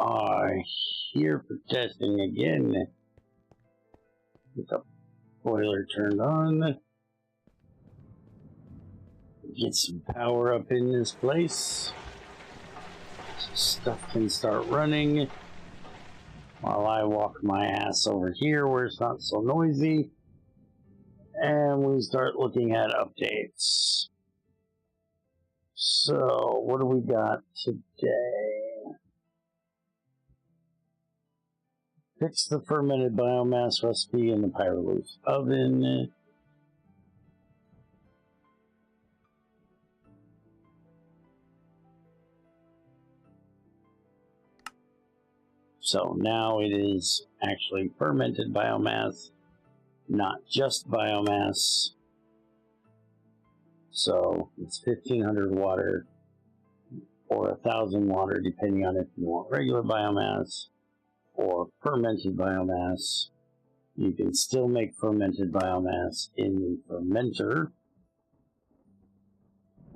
are here for testing again. Get the boiler turned on. Get some power up in this place. So stuff can start running. While I walk my ass over here where it's not so noisy. And we start looking at updates. So, what do we got today? Fix the fermented biomass recipe in the Pyroloose oven. So now it is actually fermented biomass, not just biomass. So it's 1500 water or 1000 water, depending on if you want regular biomass or fermented biomass. You can still make fermented biomass in the fermenter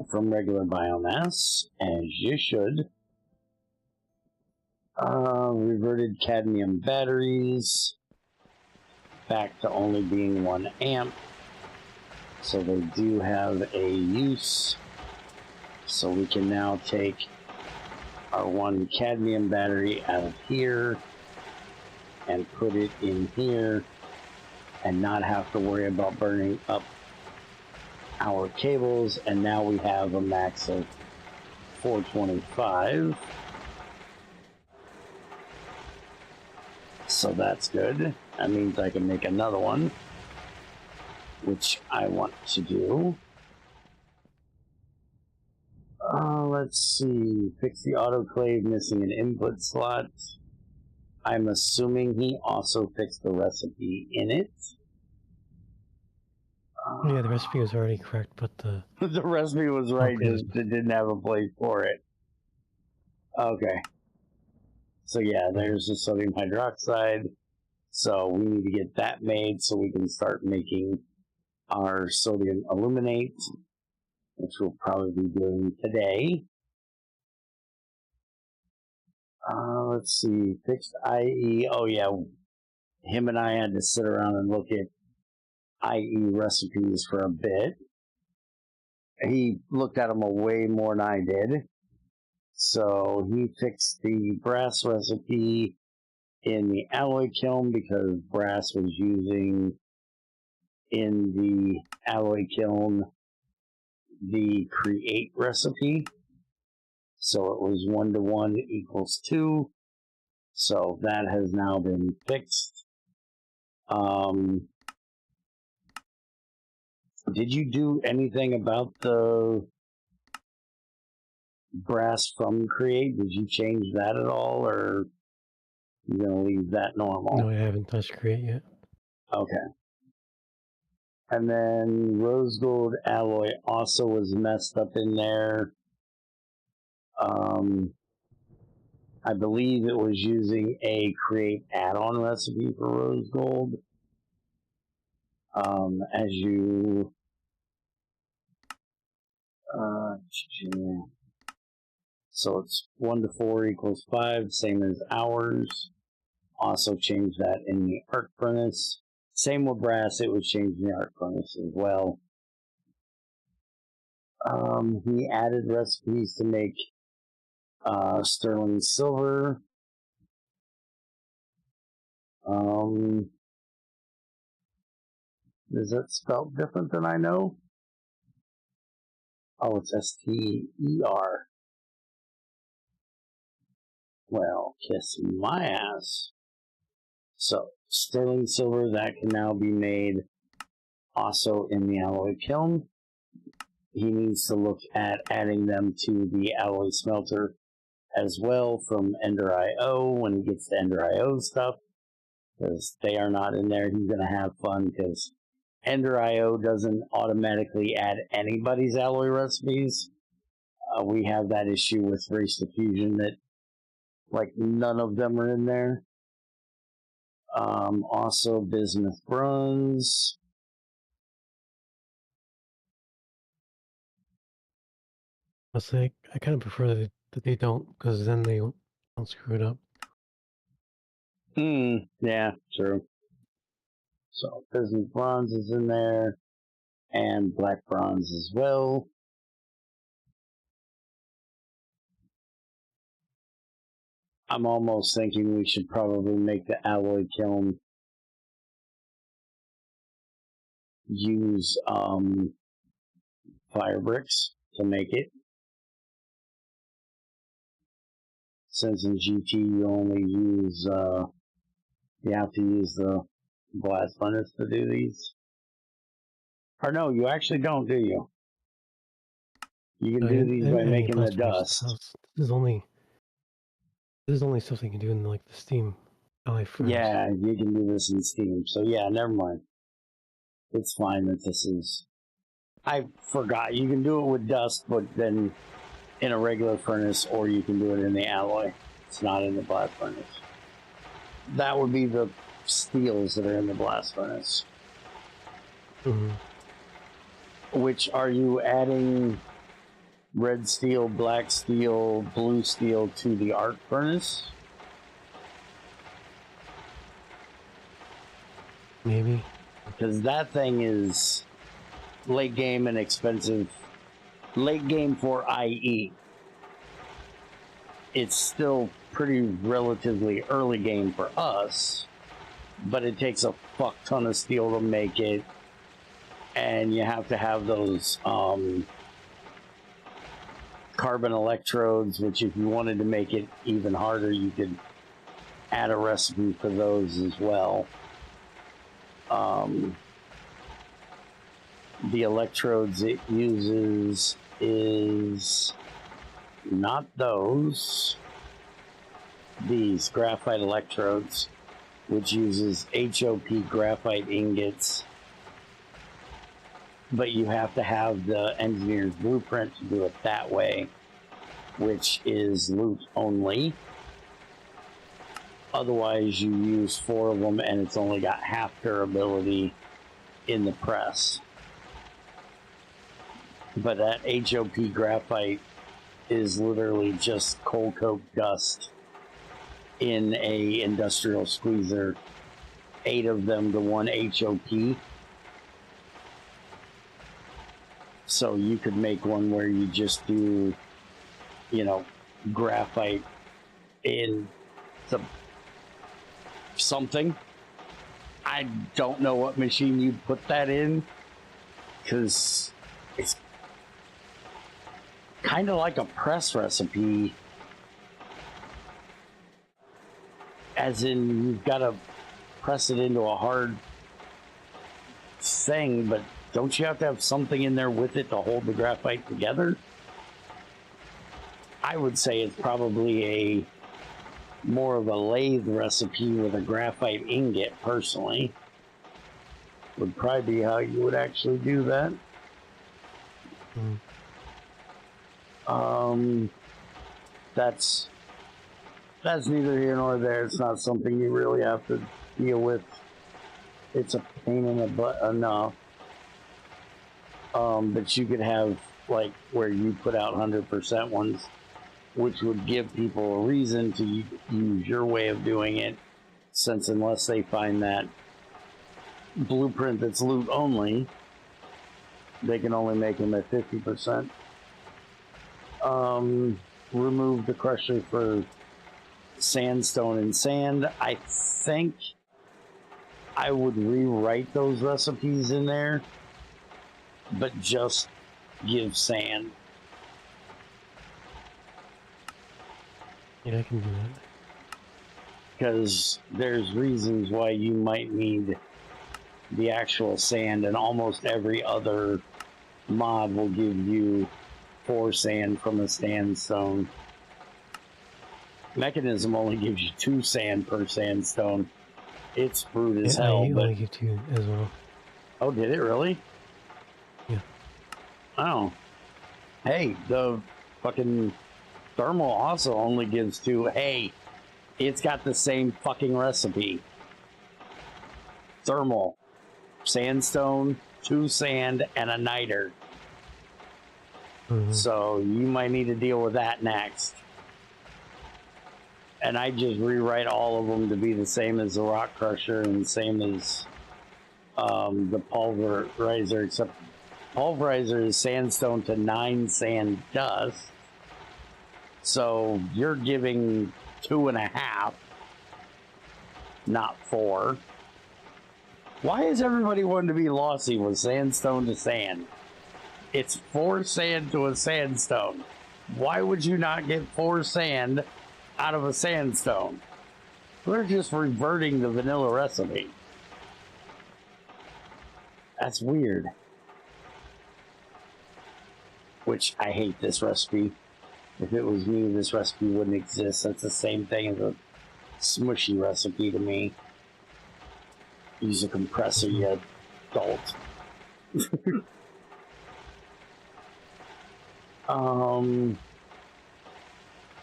from regular biomass, as you should. Reverted cadmium batteries back to only being 1 amp. So they do have a use. So we can now take our 1 cadmium battery out of here and put it in here and not have to worry about burning up our cables. And now we have a max of 425. So that's good. That means I can make another one, which I want to do. Let's see. Fix the autoclave missing an input slot. I'm assuming he also fixed the recipe in it. Yeah, the recipe was already correct, but the... the recipe was right, just it didn't have a place for it. Okay. So yeah, there's the sodium hydroxide. So we need to get that made so we can start making our sodium aluminate, which we'll probably be doing today. Let's see, fixed IE. Oh yeah, him and I had to sit around and look at IE recipes for a bit. He looked at them way more than I did. So he fixed the brass recipe in the alloy kiln because brass was using in the alloy kiln the create recipe. So it was 1 to 1 equals 2. So that has now been fixed. Did you do anything about the brass from create? Did you change that at all, or you gonna leave that normal? No, I haven't touched create yet. Okay. And then rose gold alloy also was messed up in there. I believe it was using a create add-on recipe for rose gold. As you so it's 1 to 4 equals 5, same as ours. Also change that in the arc furnace. Same with brass, it was changed in the arc furnace as well. He added recipes to make sterling silver. Is that spelled different than I know? Oh, it's S-T-E-R. Well, kiss my ass. So, sterling silver, that can now be made also in the alloy kiln. He needs to look at adding them to the alloy smelter as well from Ender.io when he gets the Ender.io stuff, because they are not in there. He's going to have fun because Ender.io doesn't automatically add anybody's alloy recipes. We have that issue with Race to Fusion that like none of them are in there. Also bismuth bronze. I kind of prefer that they don't, because then they don't screw it up. Yeah, true. So bismuth bronze is in there, and black bronze as well. I'm almost thinking we should probably make the alloy kiln use fire bricks to make it. Since in GT you only use, you have to use the blast furnace to do these. Or no, you actually don't, do you? You can do these by making the dust. This is only stuff you can do in like the Steam alloy furnace. Yeah, you can do this in Steam. So yeah, never mind. It's fine that this is... I forgot. You can do it with dust, but then in a regular furnace, or you can do it in the alloy. It's not in the blast furnace. That would be the steels that are in the blast furnace. Which, are you adding red steel, black steel, blue steel to the arc furnace? Maybe. Because that thing is late game and expensive. Late game for IE. It's still pretty relatively early game for us, but it takes a fuck ton of steel to make it, and you have to have those carbon electrodes, which if you wanted to make it even harder, you could add a recipe for those as well. The electrodes it uses is not those. These graphite electrodes, which uses HOP graphite ingots, but you have to have the engineer's blueprint to do it that way, which is loot only. Otherwise, you use 4 of them and it's only got half durability in the press. But that HOP graphite is literally just coal coke dust in a industrial squeezer, 8 of them to 1 HOP. So you could make one where you just do, you know, graphite in the something. I don't know what machine you put that in, because it's kind of like a press recipe, as in you've got to press it into a hard thing, but don't you have to have something in there with it to hold the graphite together? I would say it's probably a more of a lathe recipe with a graphite ingot, personally. Would probably be how you would actually do that. That's neither here nor there. It's not something you really have to deal with. It's a pain in the butt enough. But you could have, like, where you put out 100% ones, which would give people a reason to use your way of doing it, since unless they find that blueprint that's loot only, they can only make them at 50%. Remove the crusher for sandstone and sand. I think I would rewrite those recipes in there, but just give sand. Yeah, I can do that. Because there's reasons why you might need the actual sand, and almost every other mod will give you 4 sand from a sandstone. Mechanism only gives you 2 sand per sandstone. It's brute as hell. I only give 2 as well. Oh, did it really? Yeah. Oh. Hey, the fucking thermal also only gives 2. Hey, it's got the same fucking recipe. Thermal, sandstone, 2 sand, and a niter. So you might need to deal with that next. and I just rewrite all of them to be the same as the rock crusher and the same as the pulverizer, except pulverizer is sandstone to 9 sand dust. So you're giving 2.5, not 4. Why is everybody wanting to be lossy with sandstone to sand? It's 4 sand to a sandstone. Why would you not get 4 sand out of a sandstone? We're just reverting the vanilla recipe. That's weird. Which, I hate this recipe. If it was me, this recipe wouldn't exist. That's the same thing as a smushy recipe to me. Use a compressor, you adult.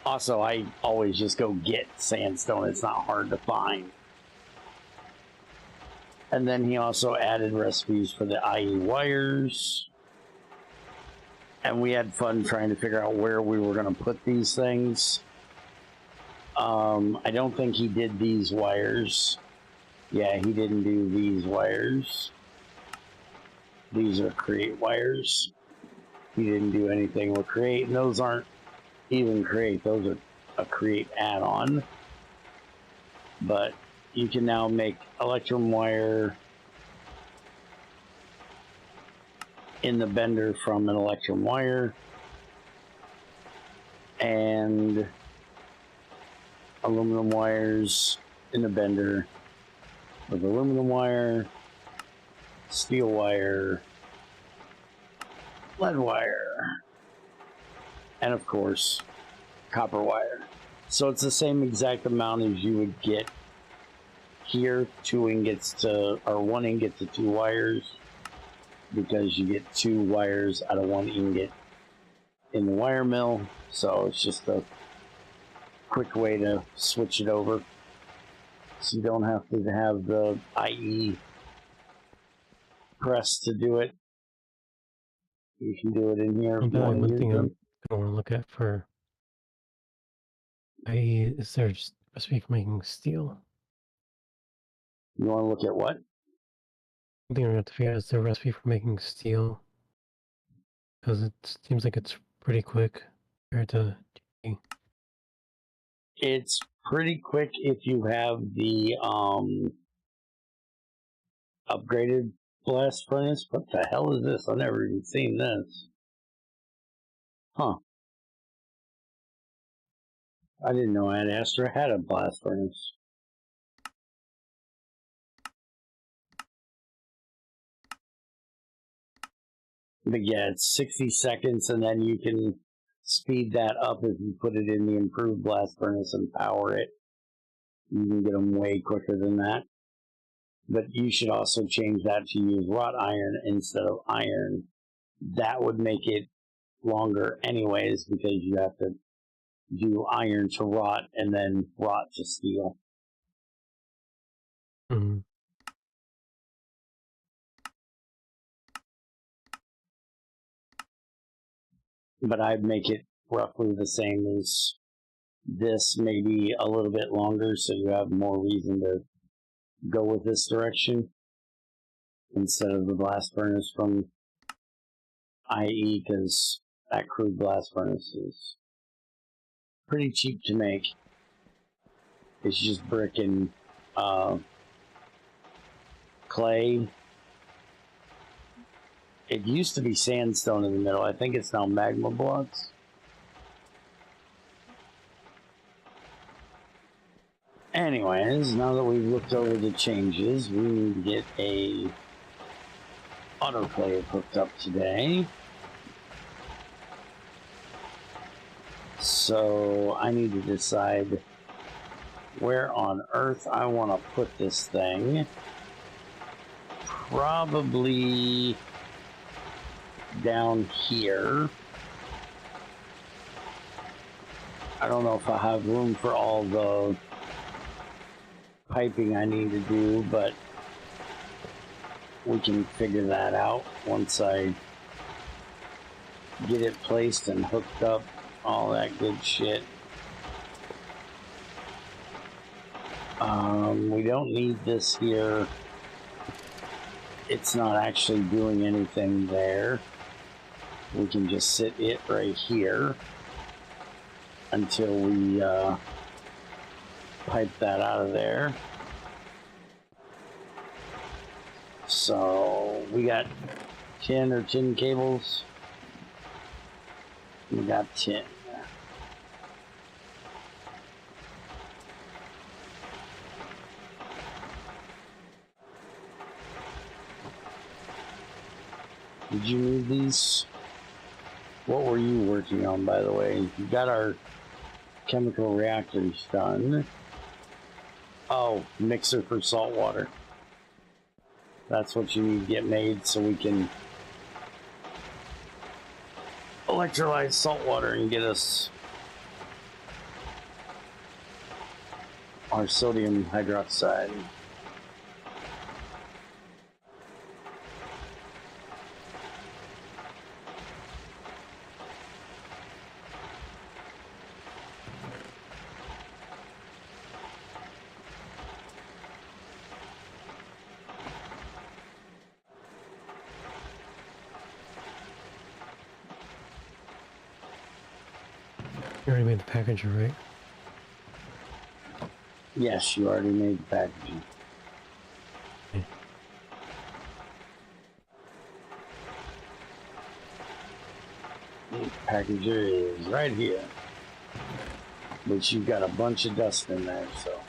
Also, I always just go get sandstone. It's not hard to find. And then he also added recipes for the IE wires. And we had fun trying to figure out where we were going to put these things. I don't think he did these wires. Yeah, he didn't do these wires. These are create wires. He didn't do anything with create, and those aren't even create. Those are a create add-on. But you can now make electrum wire in the bender from an electrum wire, and aluminum wires in the bender with aluminum wire, steel wire, lead wire, and of course copper wire. So it's the same exact amount as you would get here, 2 ingots to, or 1 ingot to 2 wires, because you get 2 wires out of 1 ingot in the wire mill. So it's just a quick way to switch it over, so you don't have to have the IE press to do it. You can do it in here. One thing I'm going to look at for IE is their recipe for making steel. You want to look at what? One thing I'm going to have to figure out is their recipe for making steel, because it seems like it's pretty quick compared to GT. It's pretty quick if you have the upgraded blast furnace. What the hell is this? I've never even seen this. Huh. I didn't know Ad Astra had a blast furnace. But yeah, it's 60 seconds, and then you can speed that up if you put it in the improved blast furnace and power it. You can get them way quicker than that. But you should also change that to use wrought iron instead of iron. That would make it longer anyways, because you have to do iron to wrought and then wrought to steel. Mm-hmm. But I'd make it roughly the same as this, maybe a little bit longer, so you have more reason to go with this direction instead of the blast furnace from IE, because that crude blast furnace is pretty cheap to make. It's just brick and clay. It used to be sandstone in the middle. I think it's now magma blocks. Anyways, now that we've looked over the changes, we need to get a autoclave hooked up today. So I need to decide where on earth I want to put this thing. Probably down here. I don't know if I have room for all the piping I need to do, but we can figure that out once I get it placed and hooked up, all that good shit. We don't need this here. It's not actually doing anything there. We can just sit it right here until we pipe that out of there. So we got 10 or 10 cables. We got 10. Did you need these? What were you working on, by the way? We got our chemical reactors done. Oh, mixer for salt water. That's what you need to get made so we can electrolyze salt water and get us our sodium hydroxide. You already made the packaging, right? Yes, you already made the packaging. Okay. The packager is right here. But you've got a bunch of dust in there, so.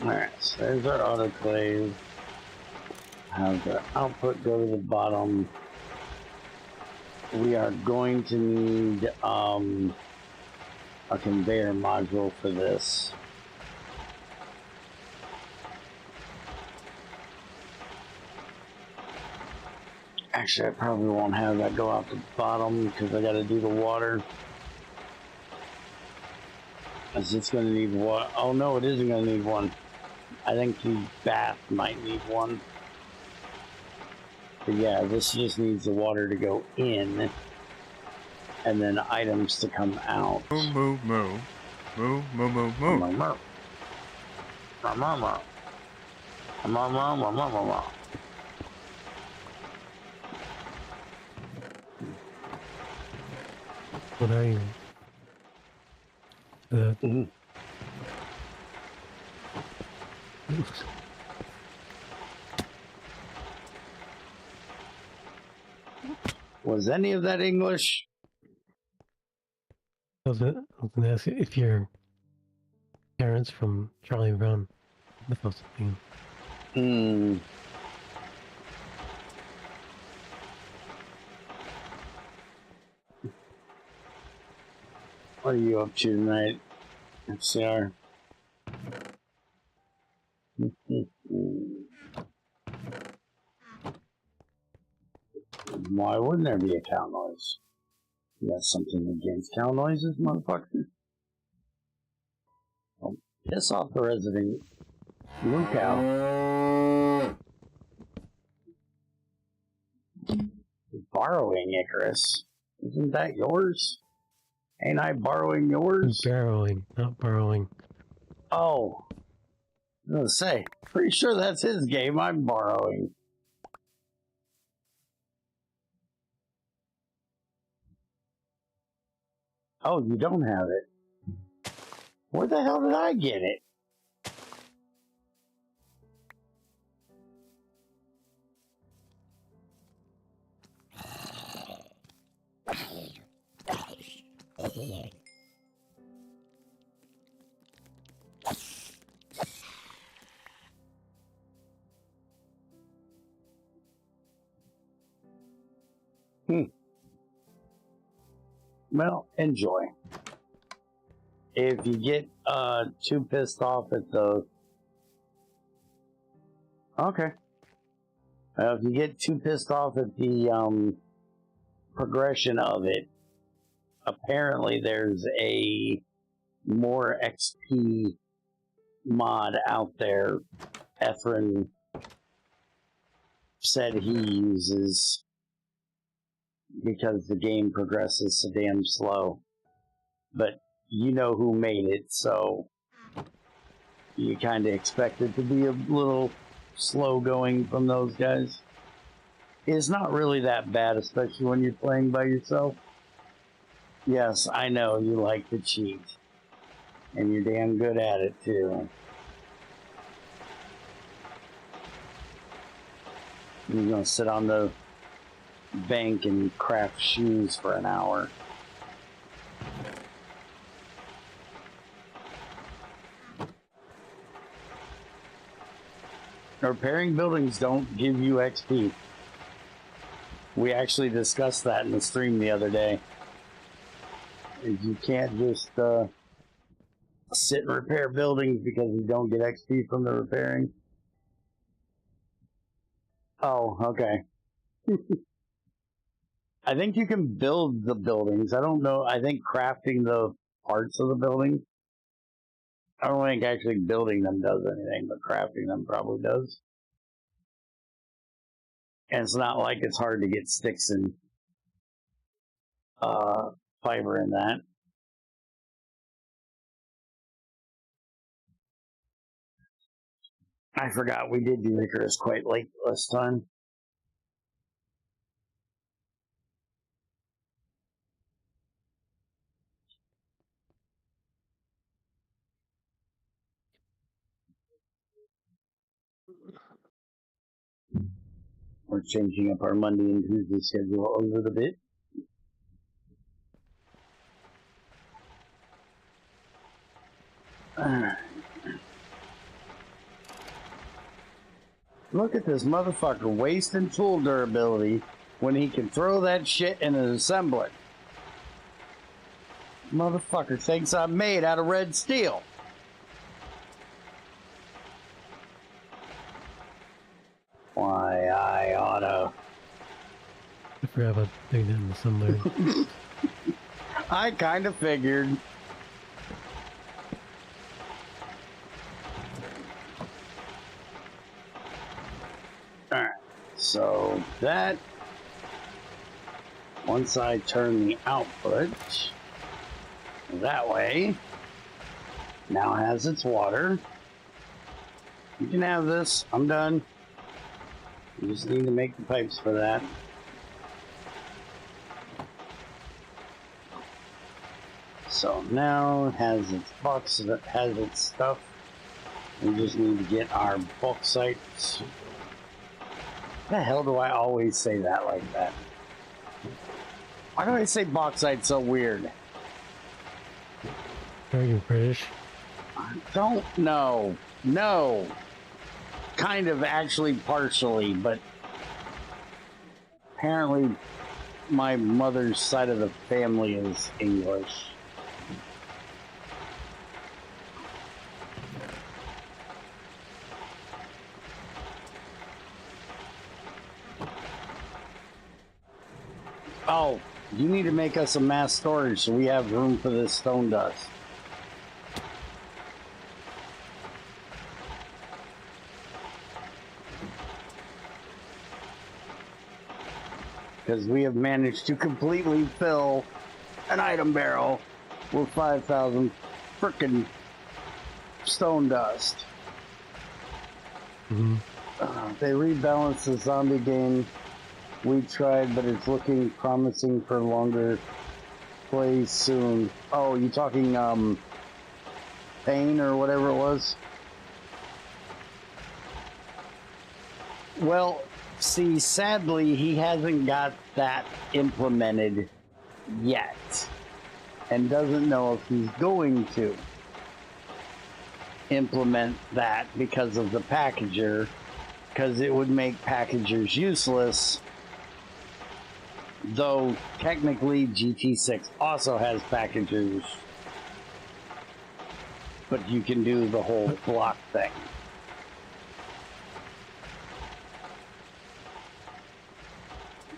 Alright, so there's our autoclave. Have the output go to the bottom. We are going to need a conveyor module for this. Actually, I probably won't have that go out the bottom because I got to do the water. Because it's going to need one. Oh no, it isn't going to need one. I think the bath might need one. But yeah, this just needs the water to go in and then items to come out. Moo, moo, moo. Moo, moo, moo, moo. Moo, moo. Moo, moo, moo. Moo, moo, moo, moo, moo, moo. What are you? Was any of that English? I was going to ask you if your parents from Charlie Brown, the first thing. What are you up to tonight, FCR? Why wouldn't there be a cow noise? You got something against cow noises, motherfucker? Don't piss off the resident blue cow. Borrowing Icarus. Isn't that yours? Ain't I borrowing yours? Borrowing, not borrowing. Oh. I was gonna say, pretty sure that's his game. I'm borrowing. Oh, you don't have it. Where the hell did I get it? Well, enjoy. If you get too pissed off at the... Okay. If you get too pissed off at the progression of it, apparently there's a more XP mod out there. Efren said he uses because the game progresses so damn slow. But you know who made it, so you kind of expect it to be a little slow going from those guys. It's not really that bad, especially when you're playing by yourself. Yes, I know you like to cheat. And you're damn good at it, too. You're gonna sit on the bank and craft shoes for an hour. Repairing buildings don't give you XP. We actually discussed that in the stream the other day. You can't just sit and repair buildings because you don't get XP from the repairing. Oh, okay. I think you can build the buildings. I don't know. I think crafting the parts of the building. I don't think actually building them does anything, but crafting them probably does. And it's not like it's hard to get sticks and fiber in that. I forgot we did do Icarus quite late this time. We're changing up our Monday and Tuesday schedule a little bit. Look at this motherfucker wasting tool durability when he can throw that shit in an assembler. Motherfucker thinks I'm made out of red steel. Why, I oughta... I forgot about doing that in the assembler. I kind of figured. Alright, so that, once I turn the output that way, now has its water. You can have this, I'm done. You just need to make the pipes for that. So now it has its box, it has its stuff. We just need to get our bauxite. What the hell do I always say that like that? Why do I say bauxite so weird? Are you British? I don't know. No. Kind of actually partially, but apparently my mother's side of the family is English. Oh, you need to make us a mass storage so we have room for this stone dust. Because we have managed to completely fill an item barrel with 5,000 frickin' stone dust. Mm-hmm. They rebalanced the zombie game. We tried, but it's looking promising for longer play soon. Oh, you talking, Pain or whatever it was? Well, see, sadly, he hasn't got that implemented yet. And doesn't know if he's going to implement that because of the packager. Because it would make packagers useless. Though technically GT6 also has packages, but you can do the whole block thing.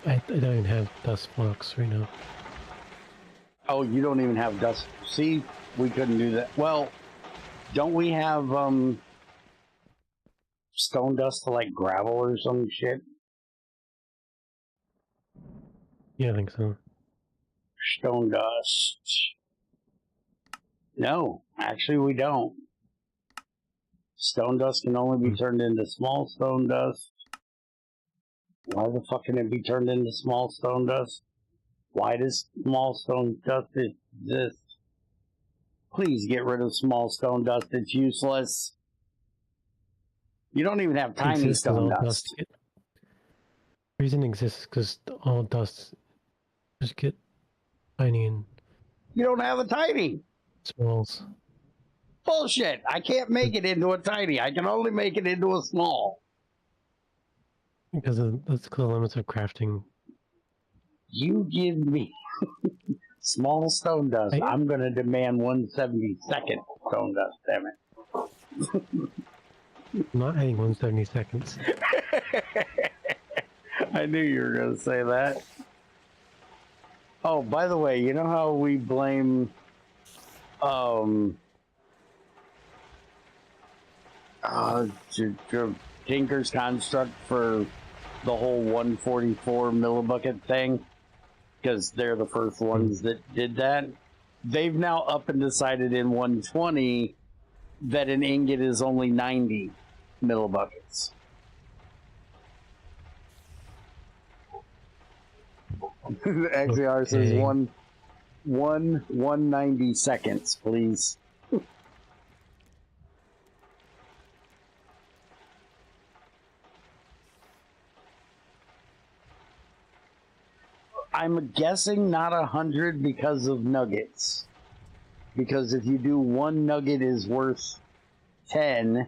I don't even have dust blocks right now. Oh, you don't even have dust. See, we couldn't do that. Well, don't we have stone dust to like gravel or some shit? Yeah, I think so. Stone dust. No, actually we don't. Stone dust can only be turned into small stone dust. Why the fuck can it be turned into small stone dust? Why does small stone dust exist? Please get rid of small stone dust. It's useless. You don't even have tiny Exists 'cause stone all dust. The reason it exists because all dust just get tiny and You don't have a tiny. smalls. Bullshit. I can't make it into a tiny. I can only make it into a small. Because that's the limits of crafting. You give me small stone dust. I- I'm going to demand 1/72nd stone dust, damn it. I'm not adding 1/72. I knew you were going to say that. Oh, by the way, you know how we blame Tinker's Construct for the whole 144 millibucket thing? Because they're the first ones that did that. They've now up and decided in 120 that an ingot is only 90 millibuckets. The XAR says Okay. 190 seconds, please. I'm guessing not 100 because of nuggets. Because if you do one nugget is worth 10,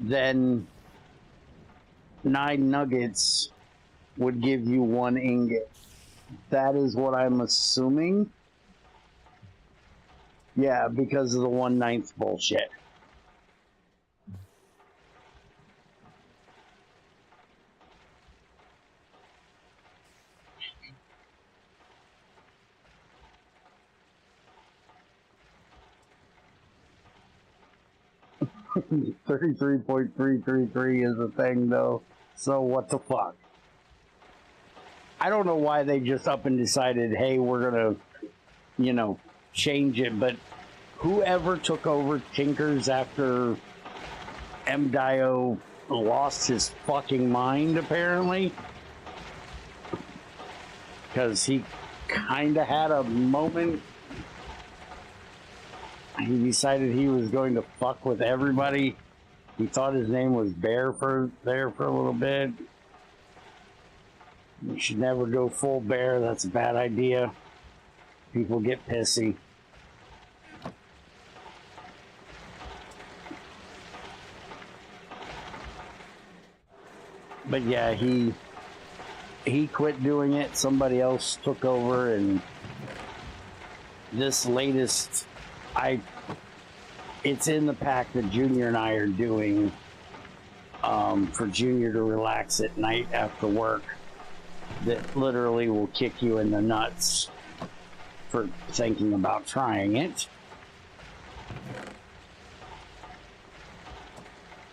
then 9 nuggets would give you 1 ingot. That is what I'm assuming. Yeah, because of the 1/9 bullshit. $33.333 is a thing, though. So what the fuck? I don't know why they just up and decided, hey, we're gonna, change it. But whoever took over Tinker's after MDIO lost his fucking mind, apparently, because he kind of had a moment. He decided he was going to fuck with everybody. He thought his name was Bear for a little bit. You should never go full bear. That's a bad idea. People get pissy. But yeah, he quit doing it. Somebody else took over, and this latest, it's in the pack that Junior and I are doing for Junior to relax at night after work. That literally will kick you in the nuts for thinking about trying it.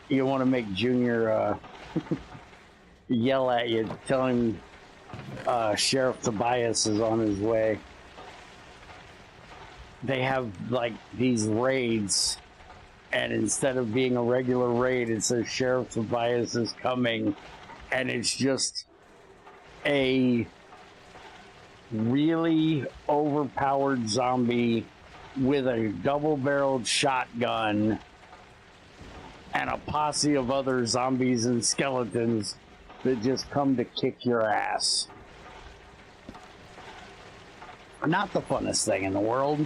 You want to make Junior yell at you, tell him Sheriff Tobias is on his way. They have like these raids, and instead of being a regular raid, it says Sheriff Tobias is coming, and it's just a really overpowered zombie with a double-barreled shotgun and a posse of other zombies and skeletons that just come to kick your ass. Not the funnest thing in the world.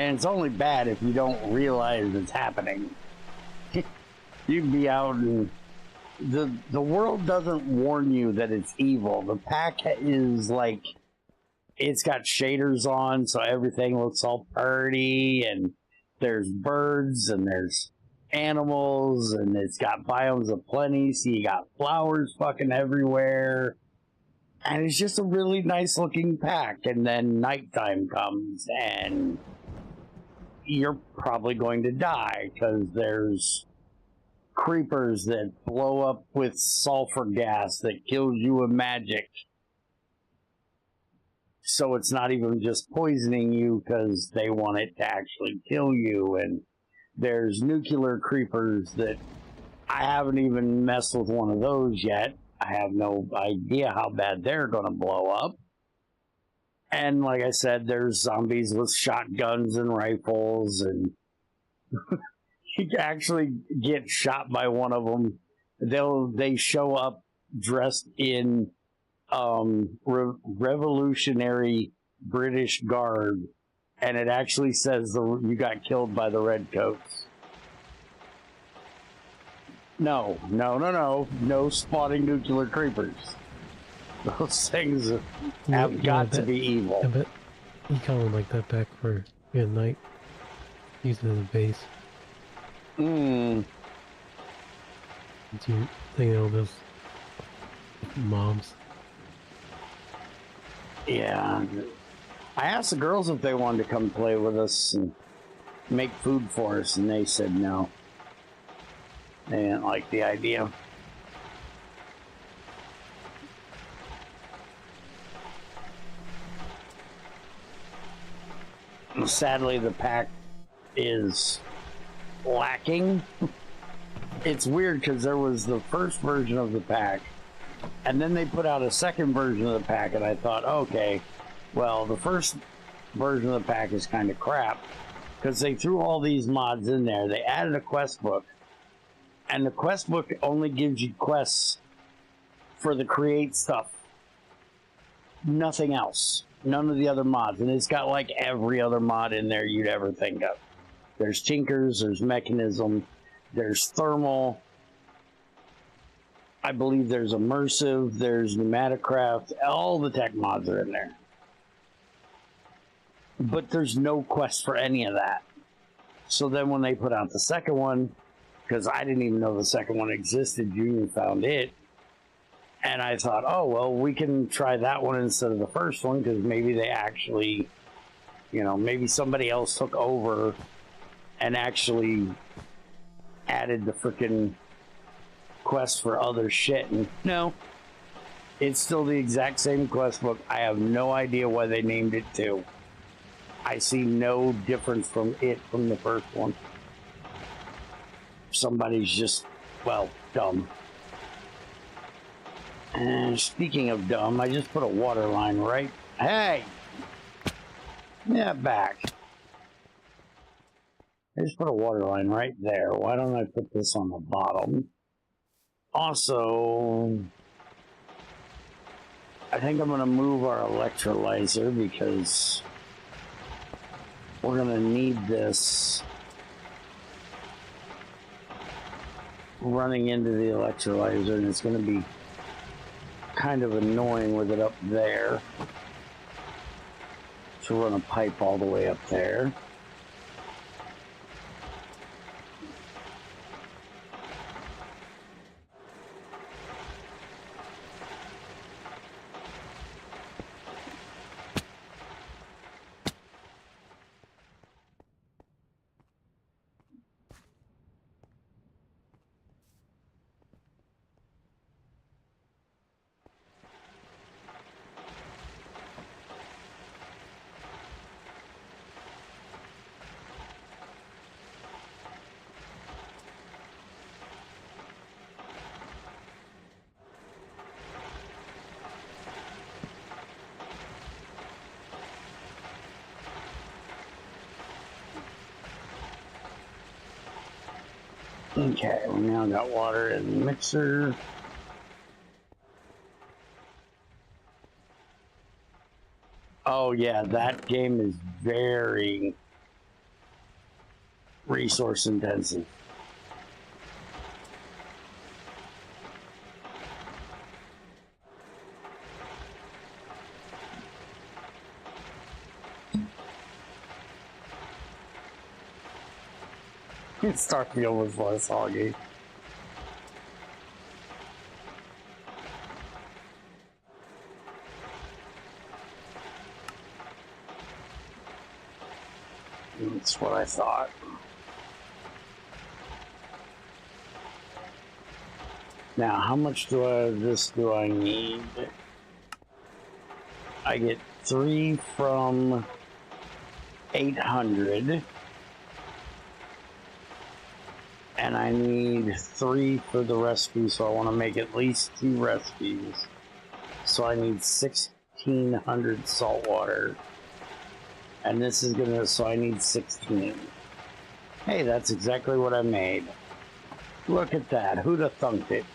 And it's only bad if you don't realize it's happening. You'd be out and the world doesn't warn you that it's evil. The pack is like, it's got shaders on, so everything looks all pretty, and there's birds, and there's animals, and it's got biomes of plenty, so you got flowers fucking everywhere. And it's just a really nice looking pack, and then nighttime comes, and you're probably going to die, because there's creepers that blow up with sulfur gas that kills you with magic. So it's not even just poisoning you because they want it to actually kill you. And there's nuclear creepers that I haven't even messed with one of those yet. I have no idea how bad they're going to blow up. And like I said, there's zombies with shotguns and rifles, and you can actually get shot by one of them. They show up dressed in revolutionary British garb, and it actually says you got killed by the redcoats. No spawning nuclear creepers. Those things have got to be evil. I bet you kind of like that back for good night. Use it as a base. Do you think all those mobs? Yeah. I asked the girls if they wanted to come play with us and make food for us, and they said no. They didn't like the idea. Sadly, the pack is lacking. It's weird because there was the first version of the pack, and then they put out a second version of the pack, and I thought, okay, well, the first version of the pack is kind of crap because they threw all these mods in there. They added a quest book, and the quest book only gives you quests for the create stuff. Nothing else. None of the other mods. And it's got like every other mod in there you'd ever think of. There's Tinkers, there's Mechanism, there's Thermal, I believe there's Immersive, there's Pneumaticraft, all the tech mods are in there. But there's no quest for any of that. So then when they put out the second one, because I didn't even know the second one existed, Junior found it, and I thought, oh, well, we can try that one instead of the first one, because maybe they actually, maybe somebody else took over and actually added the freaking quest for other shit. And no, it's still the exact same quest book. I have no idea why they named it 2. I see no difference from the first one. Somebody's just, well, dumb. And speaking of dumb, I just put a water line right. Hey! Yeah, back. I just put a water line right there. Why don't I put this on the bottom? Also, I think I'm going to move our electrolyzer because we're going to need this running into the electrolyzer, and it's going to be kind of annoying with it up there to run a pipe all the way up there. Okay, we now got water in the mixer. Oh yeah, that game is very resource intensive. Starfield was less hoggy. That's what I thought. Now, how much of this do I need? I get 3 from 800. And I need 3 for the recipe, so I want to make at least 2 recipes. So I need 1600 salt water. And this is gonna, so I need 16. Hey, that's exactly what I made. Look at that, who'd have thunked it?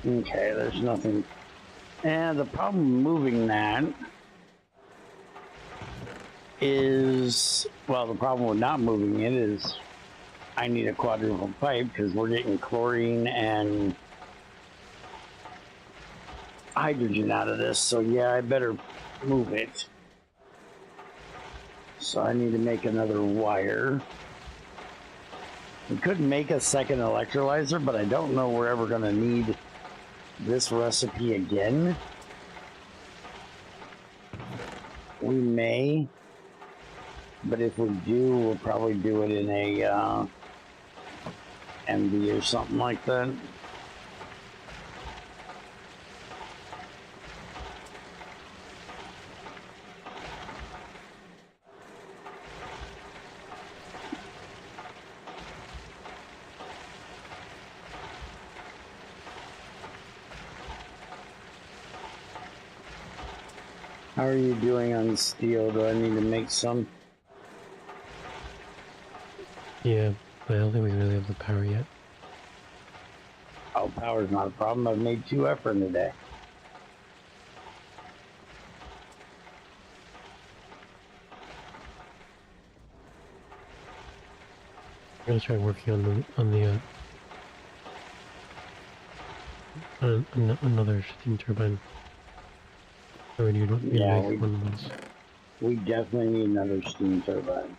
Okay, there's nothing. And the problem moving that is, well, the problem with not moving it is I need a quadruple pipe because we're getting chlorine and hydrogen out of this. So yeah, I better move it. So I need to make another wire. We could make a second electrolyzer, but I don't know we're ever going to need this recipe again. We may, but if we do, we'll probably do it in a MV or something like that. How are you doing on steel? Do I need to make some? Yeah, but I don't think we really have the power yet. Oh, power's not a problem. I've made 2 effort in a day. I'm gonna try working on another steam turbine. So we need to make one of those. We definitely need another steam turbine.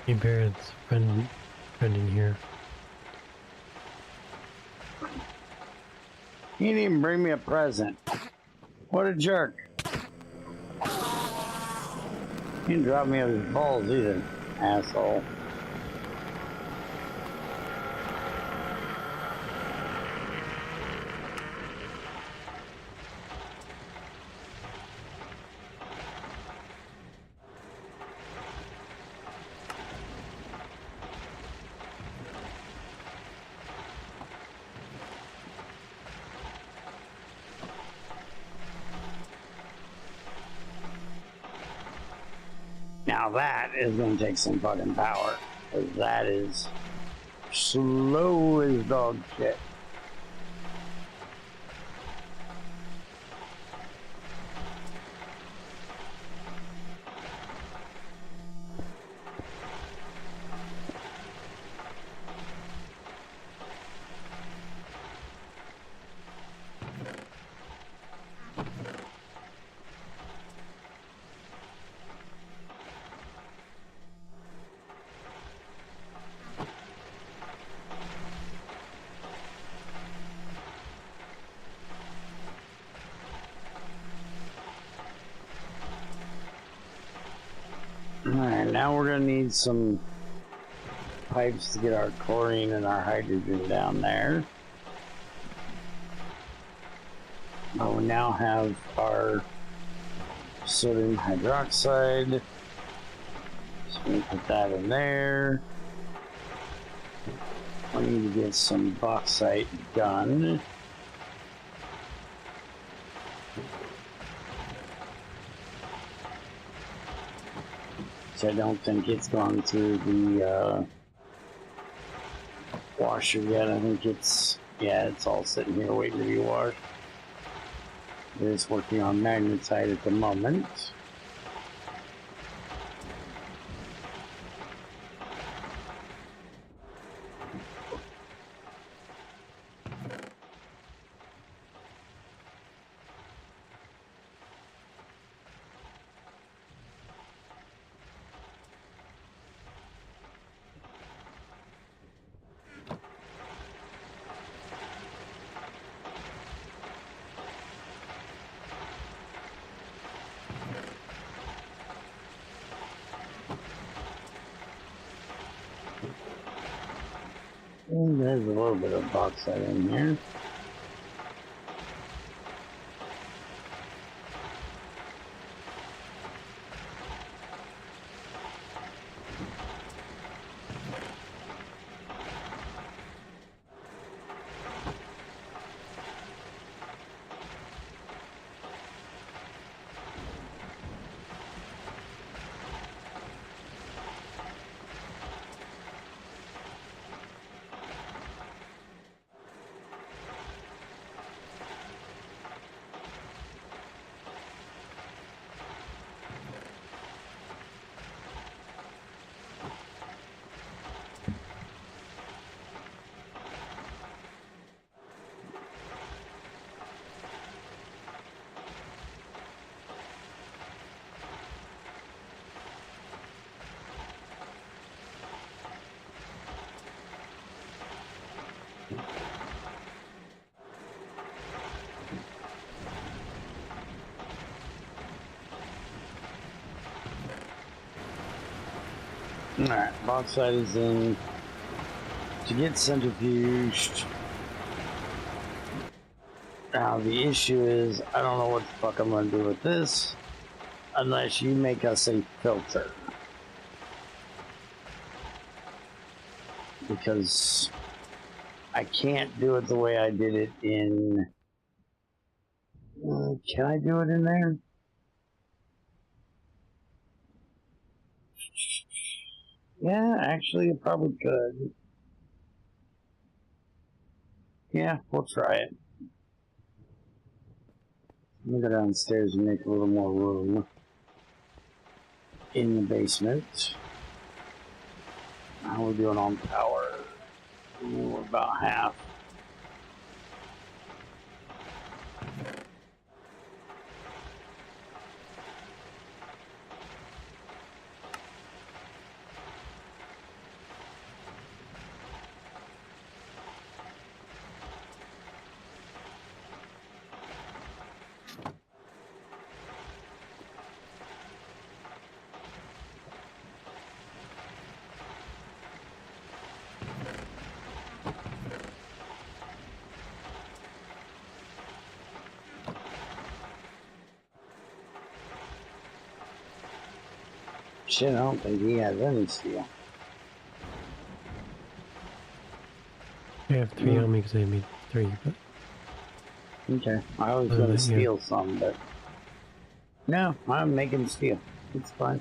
Hey Bear, it's friend in here. He didn't even bring me a present. What a jerk. He didn't drop me his balls either, asshole. Now that is going to take some fucking power, because that is slow as dog shit. Alright, now we're going to need some pipes to get our chlorine and our hydrogen down there. But we now have our sodium hydroxide. So we put that in there. We need to get some bauxite done. So I don't think it's gone through the washer yet. I think it's, yeah, it's all sitting here waiting to be washed. It's working on magnetite at the moment. And there's a little bit of bauxite in here. Alright, bauxite is in to get centrifuged. Now the issue is, I don't know what the fuck I'm gonna do with this unless you make us a filter. Because I can't do it the way I did it in... can I do it in there? Yeah, actually, it probably could. Yeah, we'll try it. Let me go downstairs and make a little more room in the basement. How are we doing on power? We're about half. Shit, I don't think he has any steel. I have 3 on me because I made 3, but... Okay, I was gonna steal some, but... No, I'm making steel. It's fine.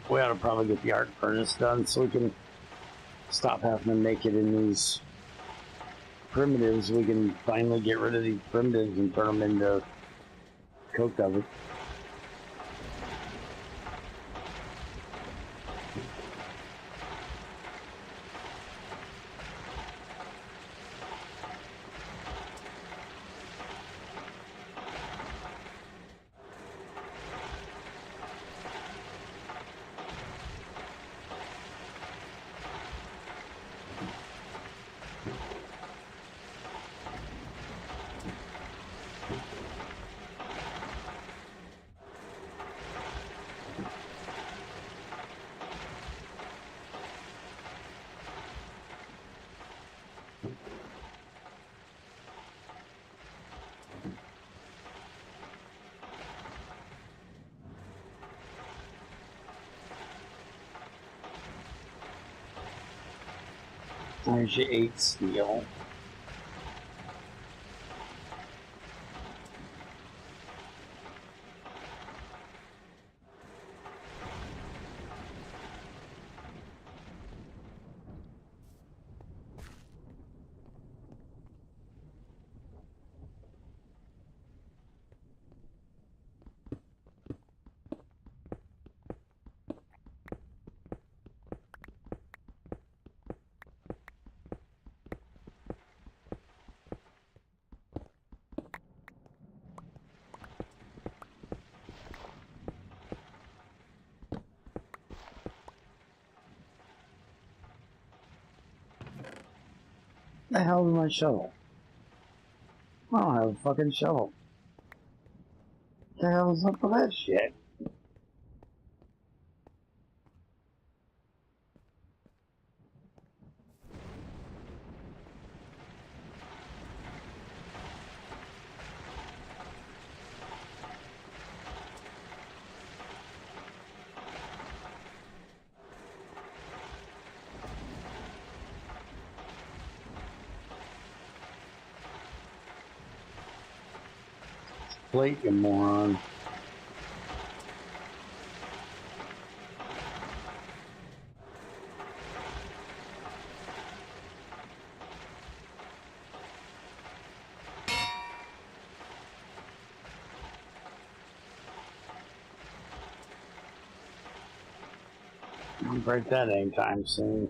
We ought to probably get the arc furnace done so we can stop having to make it in these primitives. We can finally get rid of these primitives and turn them into coke ovens. There's your 8 steel. The hell is my shovel? I don't have a fucking shovel. What the hell is up with that shit? Plate, you moron. I'll break that anytime soon.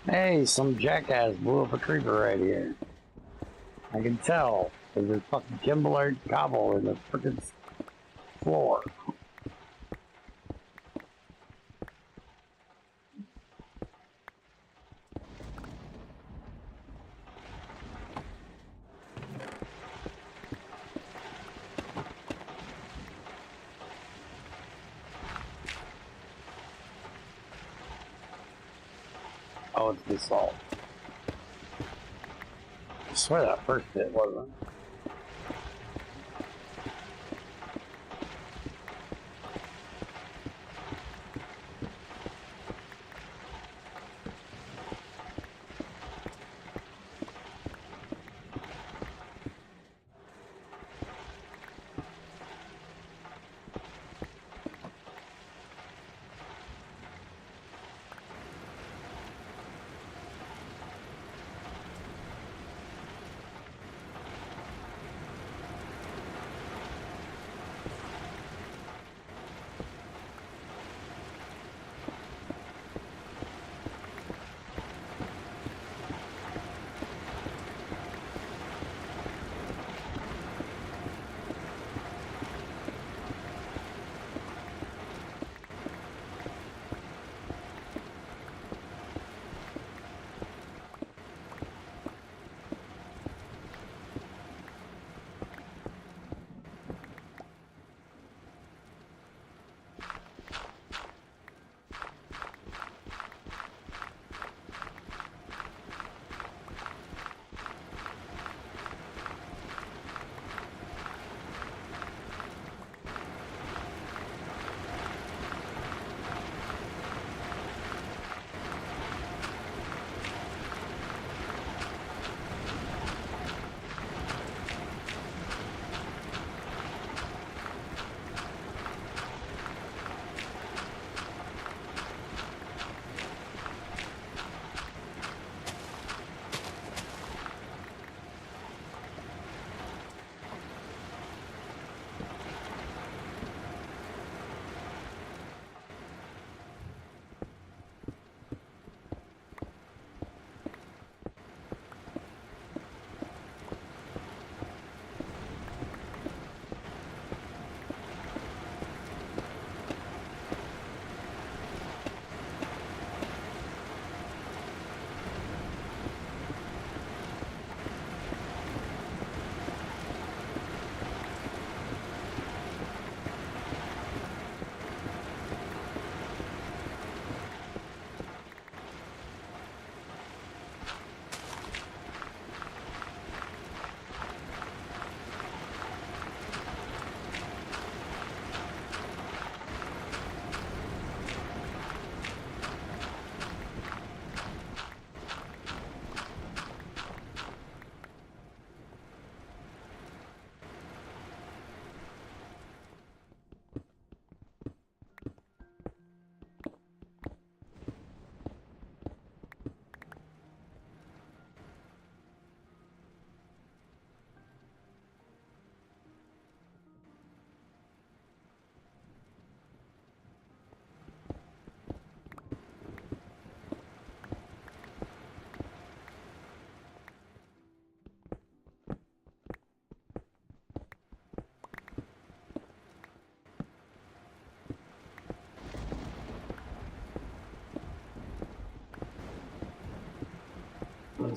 Hey, some jackass blew up a creeper right here. I can tell. There's a fucking Kimberlite cobble in the frickin' floor. Oh, it's the salt. I swear that first bit wasn't.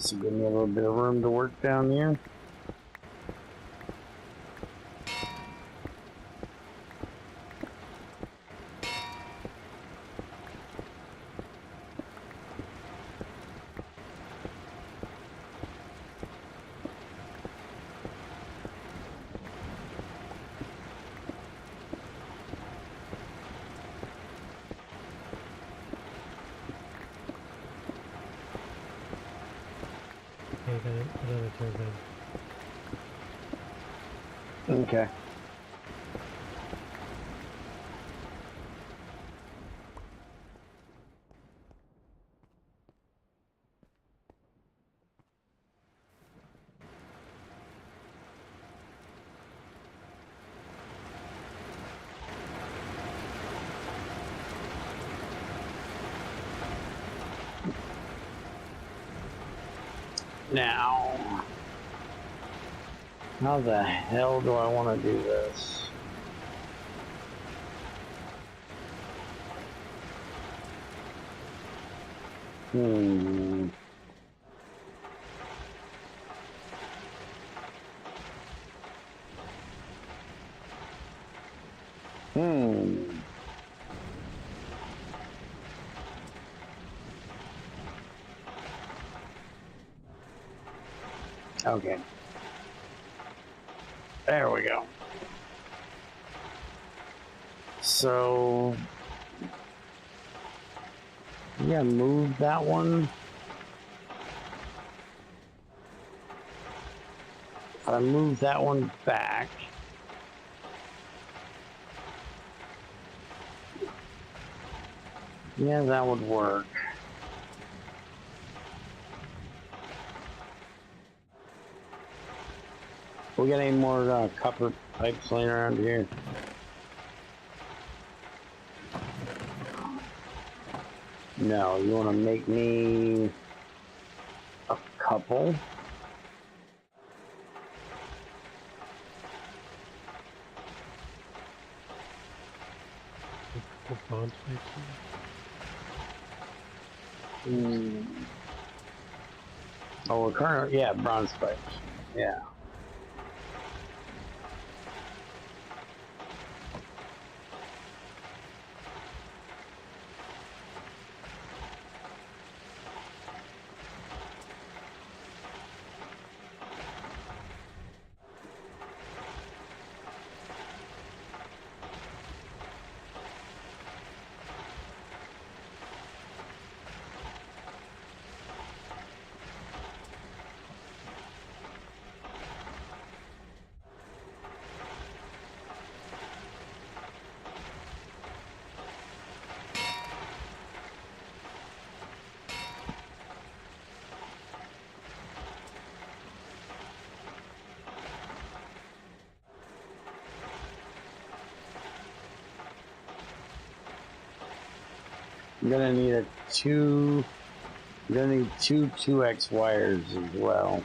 This will give me a little bit of room to work down here. Okay, got another turbine. Okay. Now, how the hell do I want to do this? Hmm. Okay. There we go. So, yeah, move that one. I move that one back. Yeah, that would work. We got any more copper pipes laying around here? No, you want to make me a couple? A couple bronze pipes Oh, we're currently, yeah, bronze pipes. Yeah. I'm gonna need I'm gonna need two 2X wires as well.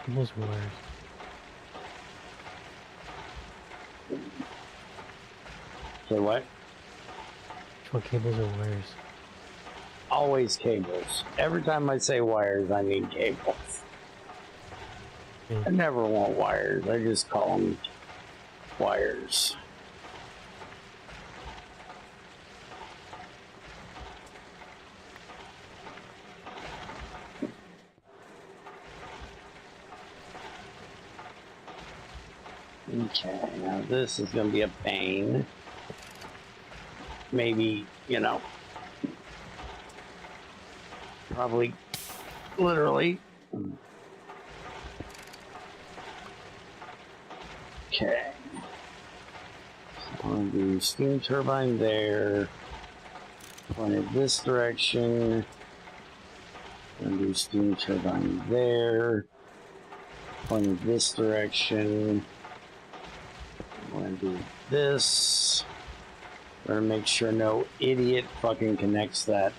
cables or wires? Say what? Which one, cables or wires? Always cables. Every time I say wires, I mean cables. Yeah. I never want wires. I just call them wires. Okay, now this is going to be a pain. Maybe, you know, probably, literally. Okay. On the steam turbine there. Pointed this direction. And the steam turbine there. Pointed this direction. I'm going to do this. We're going to make sure no idiot fucking connects that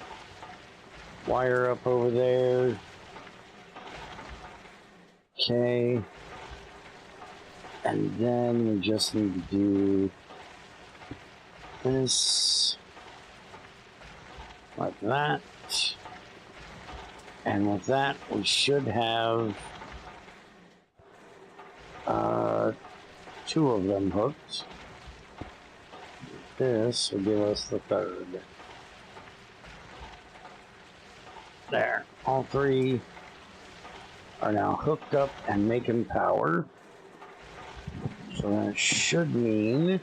wire up over there. Okay. And then we just need to do this. Like that. And with that, we should have 2 of them hooked. This will give us the 3rd. There. All 3 are now hooked up and making power. So that should mean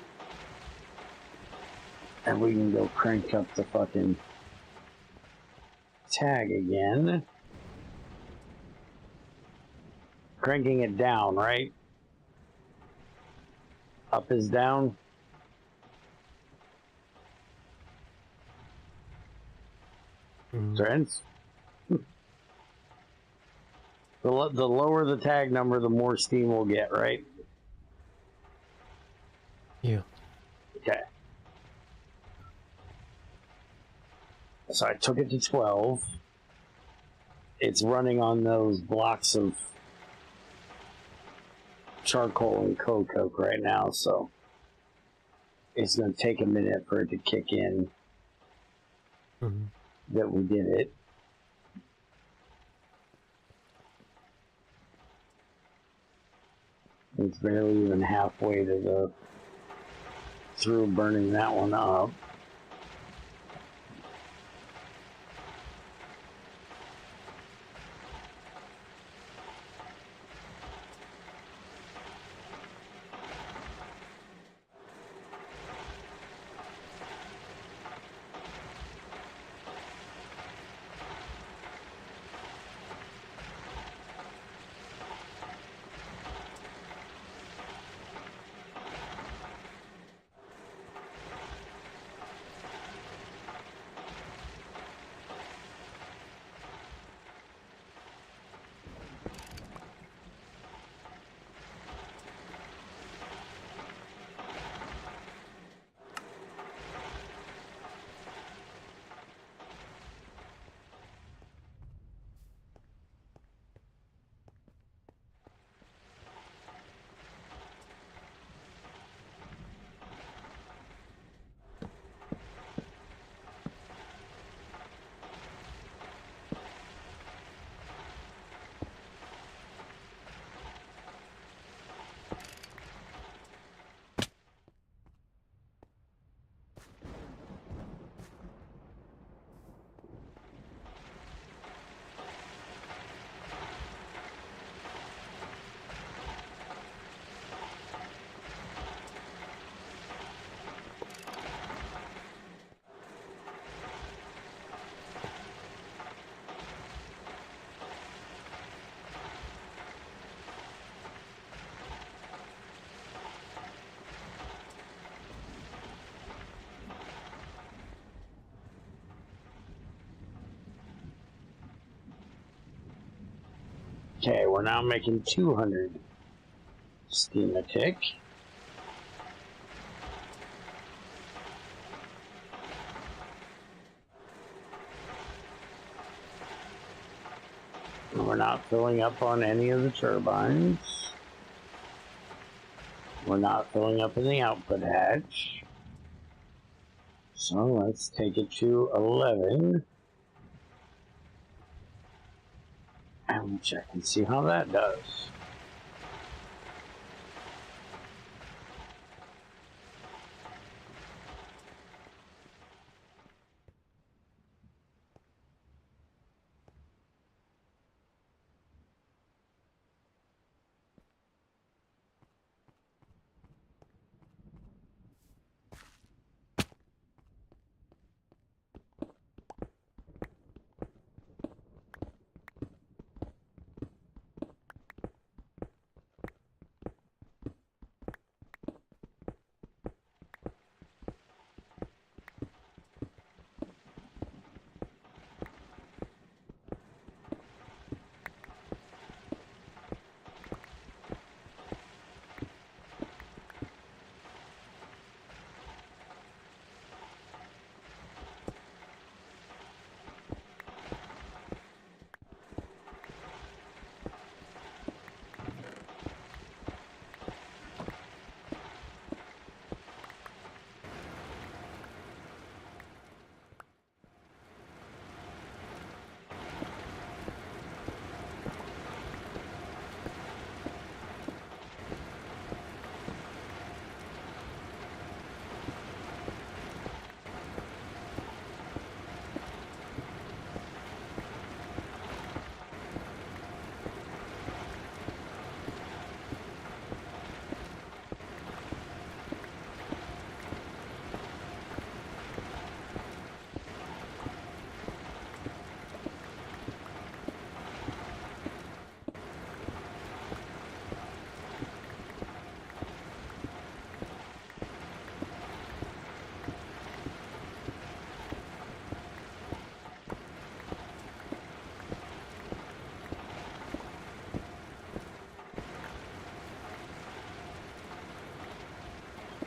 that we can go crank up the fucking tag again. Cranking it down, right? Up is down. Trends. The lower the tag number, the more steam we'll get, right? Yeah. Okay. So I took it to 12. It's running on those blocks of charcoal and coke right now, so it's going to take a minute for it to kick in that we did it. It's barely even halfway to through burning that one up. Okay, we're now making 200 steam a tick. And we're not filling up on any of the turbines. We're not filling up in the output hatch. So let's take it to 11. And we'll check and see how that does.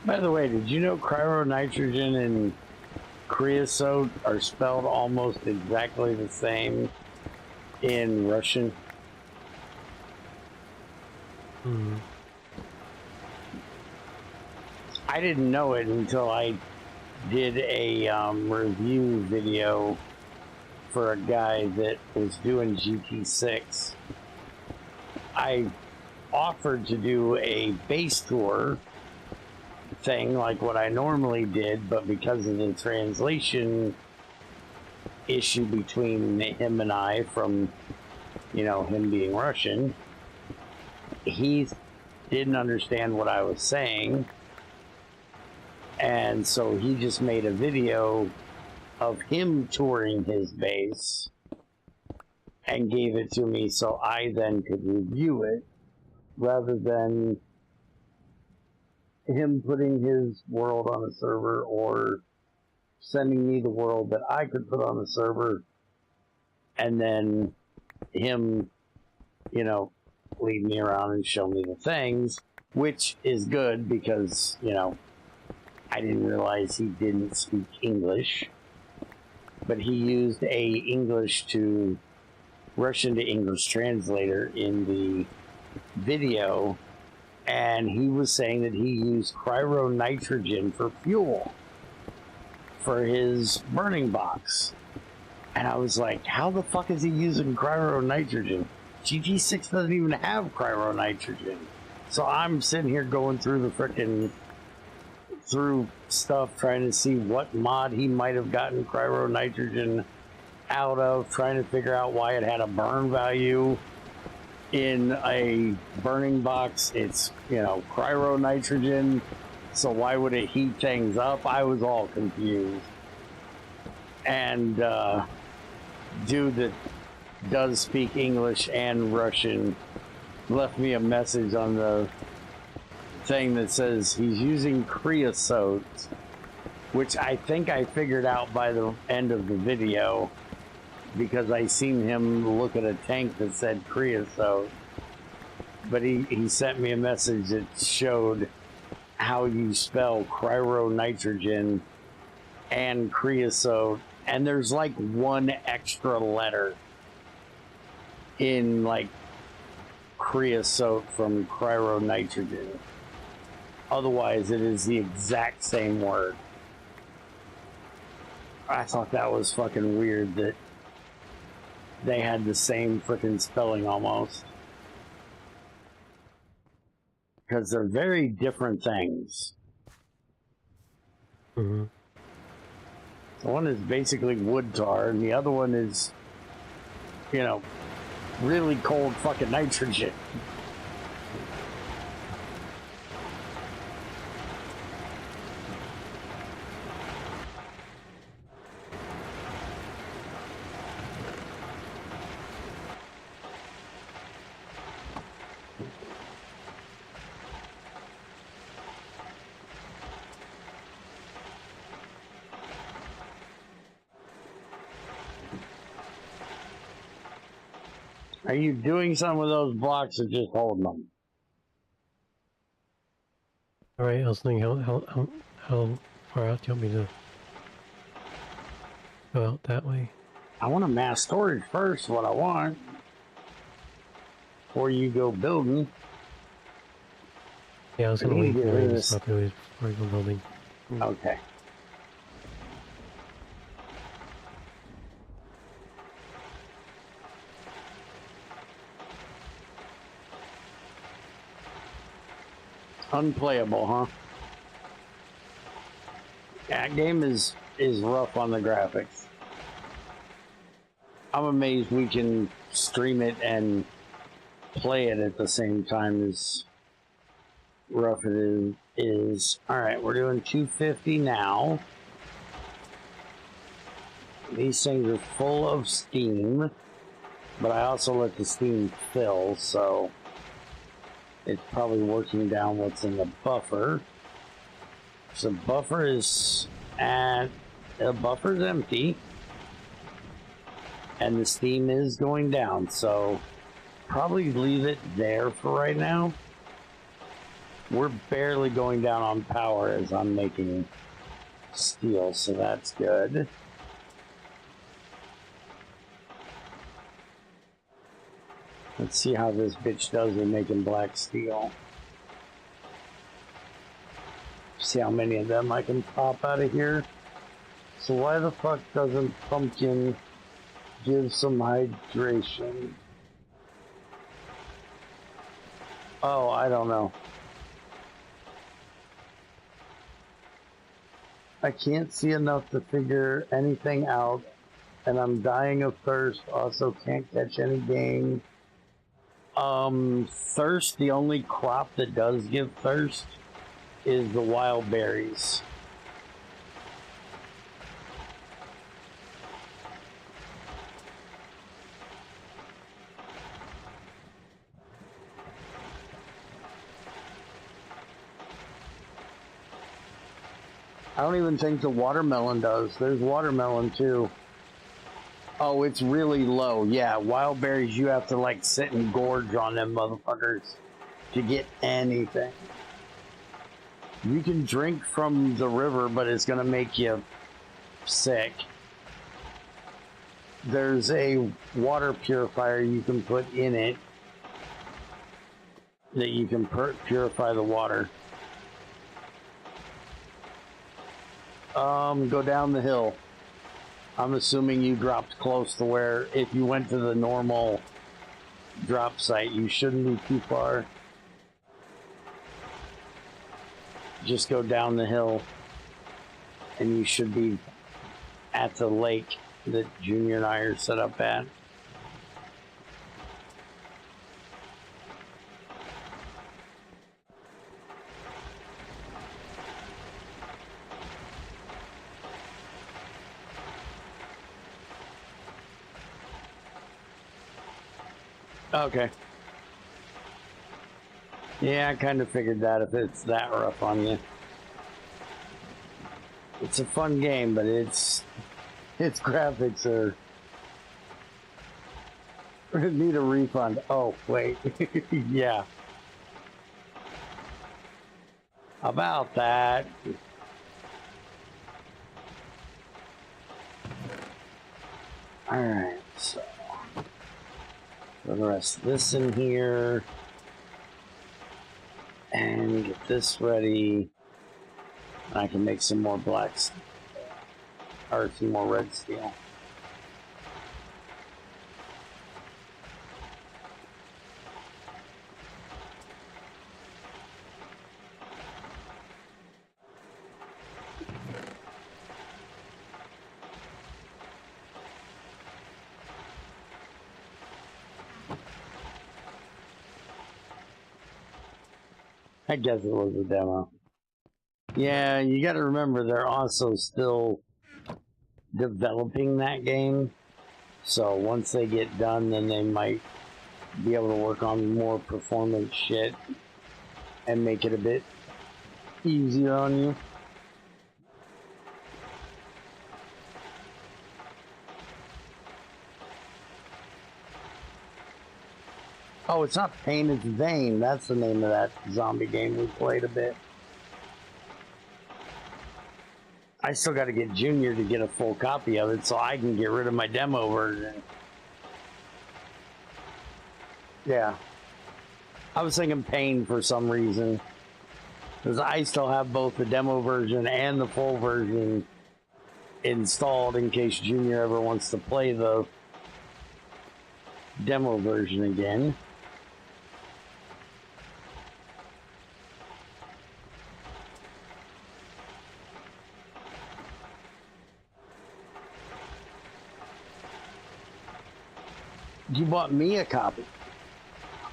By the way, did you know cryonitrogen and creosote are spelled almost exactly the same in Russian? Hmm. I didn't know it until I did a review video for a guy that was doing GT6. I offered to do a base tour thing like what I normally did, but because of the translation issue between him and I from, you know, him being Russian, he didn't understand what I was saying. And so he just made a video of him touring his base and gave it to me so I then could review it rather than him putting his world on a server or sending me the world that I could put on a server and then him, you know, lead me around and show me the things, which is good because, you know, I didn't realize he didn't speak English, but he used a English to Russian to English translator in the video, and he was saying that he used cryonitrogen for fuel for his burning box. And I was like, how the fuck is he using cryonitrogen? GT6 doesn't even have cryonitrogen. So I'm sitting here going through the frickin' through stuff trying to see what mod he might have gotten cryonitrogen out of, trying to figure out why it had a burn value in a burning box. It's, you know, cryonitrogen, so why would it heat things up? I was all confused. And dude that does speak English and Russian left me a message on the thing that says he's using creosote, which I think I figured out by the end of the video because I seen him look at a tank that said creosote. But he sent me a message that showed how you spell cryonitrogen and creosote, and there's like one extra letter in like creosote from cryonitrogen. Otherwise, it is the exact same word. I thought that was fucking weird that they had the same freaking spelling almost. Because they're very different things. Mm-hmm. One is basically wood tar, and the other one is, you know, really cold fucking nitrogen. Are you doing something with those blocks or just holding them? Alright, I was thinking how far out do you want me to go out that way? I want to mass storage first, what I want. Before you go building. Yeah, I was gonna wait for you to stop anyways before I go building. Okay. Unplayable, huh? That game is rough on the graphics. I'm amazed we can stream it and play it at the same time as rough it is. Alright, we're doing 250 now. These things are full of steam, but I also let the steam fill, so it's probably working down what's in the buffer. So buffer is the buffer's empty, and the steam is going down. So probably leave it there for right now. We're barely going down on power as I'm making steel, so that's good. Let's see how this bitch does in making black steel. See how many of them I can pop out of here. So why the fuck doesn't pumpkin give some hydration? Oh, I don't know. I can't see enough to figure anything out, and I'm dying of thirst. Also can't catch any game. Thirst, the only crop that does give thirst is the wild berries. I don't even think the watermelon does. There's watermelon too. Oh, it's really low. Yeah, wild berries, you have to like sit and gorge on them motherfuckers to get anything. You can drink from the river, but it's gonna make you sick. There's a water purifier you can put in it that you can purify the water. Go down the hill. I'm assuming you dropped close to where, if you went to the normal drop site, you shouldn't be too far. Just go down the hill and you should be at the lake that Junior and I are set up at. Okay. Yeah, I kind of figured that if it's that rough on you. It's a fun game, but its graphics are need a refund. Oh, wait. Yeah. About that. Alright, so put the rest of this in here. And get this ready. I can make some more black steel, or some more red steel. I guess it was a demo. Yeah, you gotta remember they're also still developing that game. So once they get done, then they might be able to work on more performance shit and make it a bit easier on you. Oh, it's not Pain, it's Vain. That's the name of that zombie game we played a bit. I still got to get Junior to get a full copy of it so I can get rid of my demo version. Yeah. I was thinking Pain for some reason. Because I still have both the demo version and the full version installed in case Junior ever wants to play the demo version again. You bought me a copy.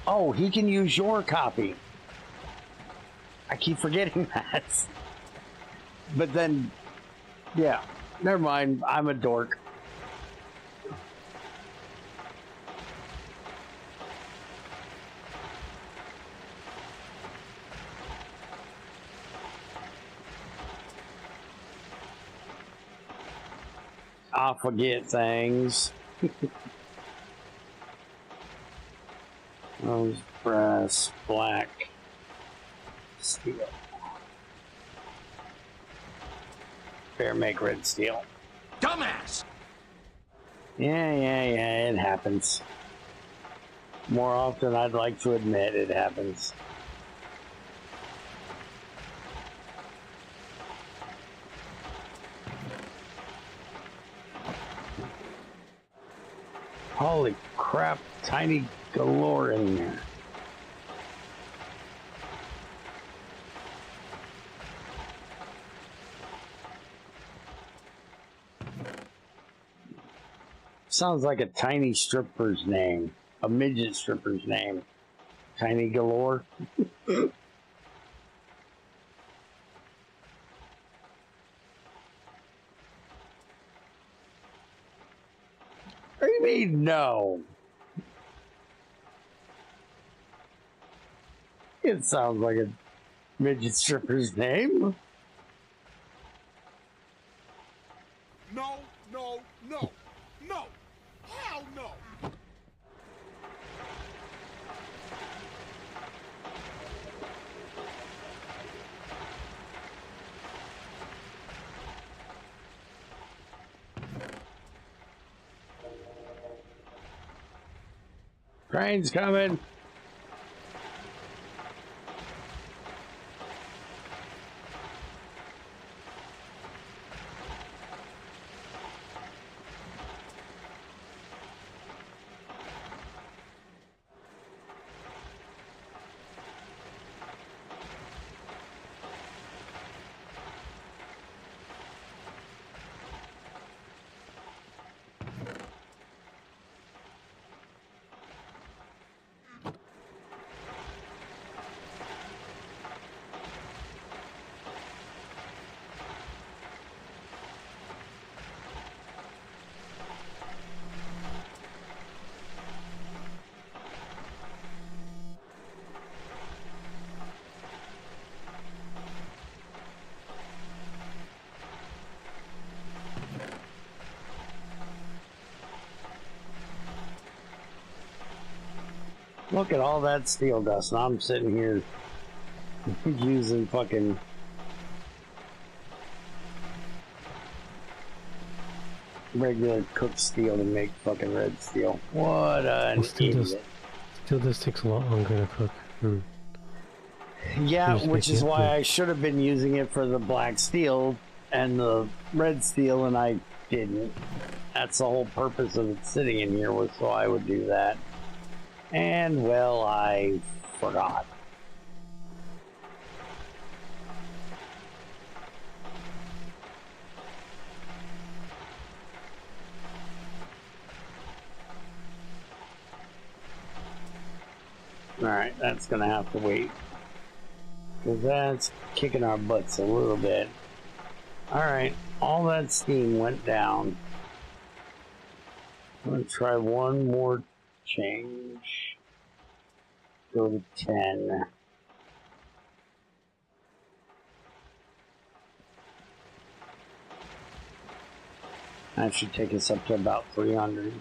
Oh, he can use your copy. I keep forgetting that. But then, yeah, never mind. I'm a dork. I'll forget things. Rose, brass, black, steel. Bear make red steel. Dumbass! Yeah, it happens. More often I'd like to admit it happens. Holy crap, tiny galore in there. Sounds like a tiny stripper's name. A midget stripper's name. Tiny galore. What do you mean, no? It sounds like a midget stripper's name. No, no, no, no! Hell no! Train's coming. Look at all that steel dust, and I'm sitting here using fucking regular cooked steel to make fucking red steel. What an idiot. Steel dust takes a lot longer to cook. Yeah, which is why I should have been using it for the black steel and the red steel, and I didn't. That's the whole purpose of it sitting in here, was so I would do that. And, well, I forgot. Alright, that's gonna have to wait. Because that's kicking our butts a little bit. Alright, all that steam went down. I'm gonna try one more change. Go to 10. That should take us up to about 300.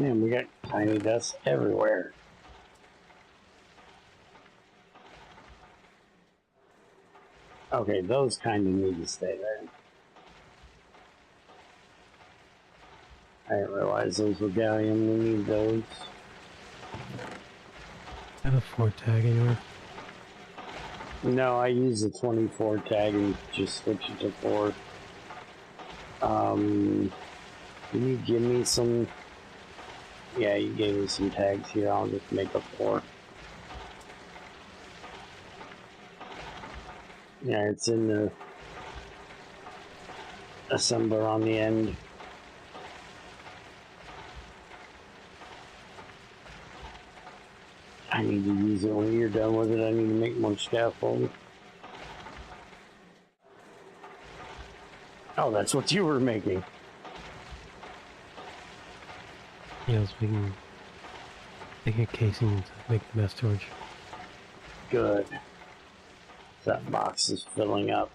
Man, we got tiny dust everywhere. Okay, those kind of need to stay there. I didn't realize those were gallium. We need those. I have a 4 tag anywhere. No, I use the 24 tag and just switch it to 4. Can you give me some? Yeah, you gave me some tags here. I'll just make a 4. Yeah, it's in the assembler on the end. I need to use it when you're done with it. I need to make more scaffold. Oh, that's what you were making. Yeah, I was making a casing to make the mass storage. Good. That box is filling up.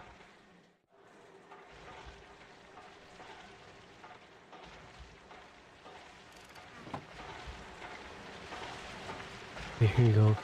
Okay, here you go.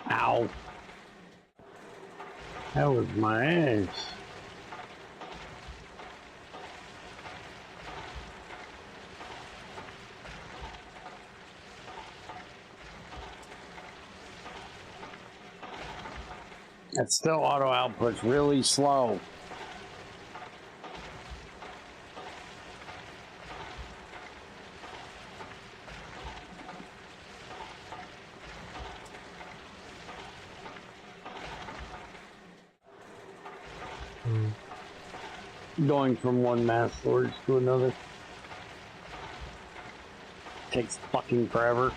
Ow. That was my ass. That still auto output's really slow. Going from one mass storage to another takes fucking forever.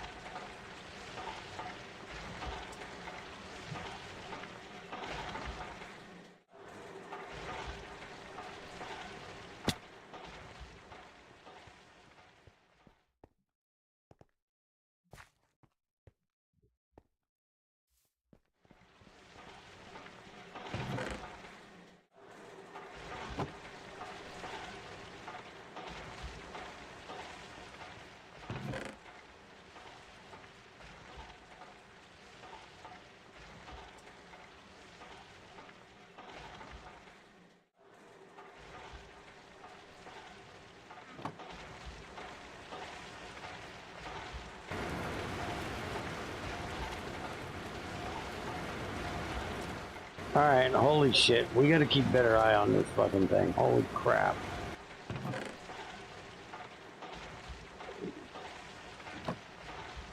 Alright, holy shit. We gotta keep better eye on this fucking thing. Holy crap.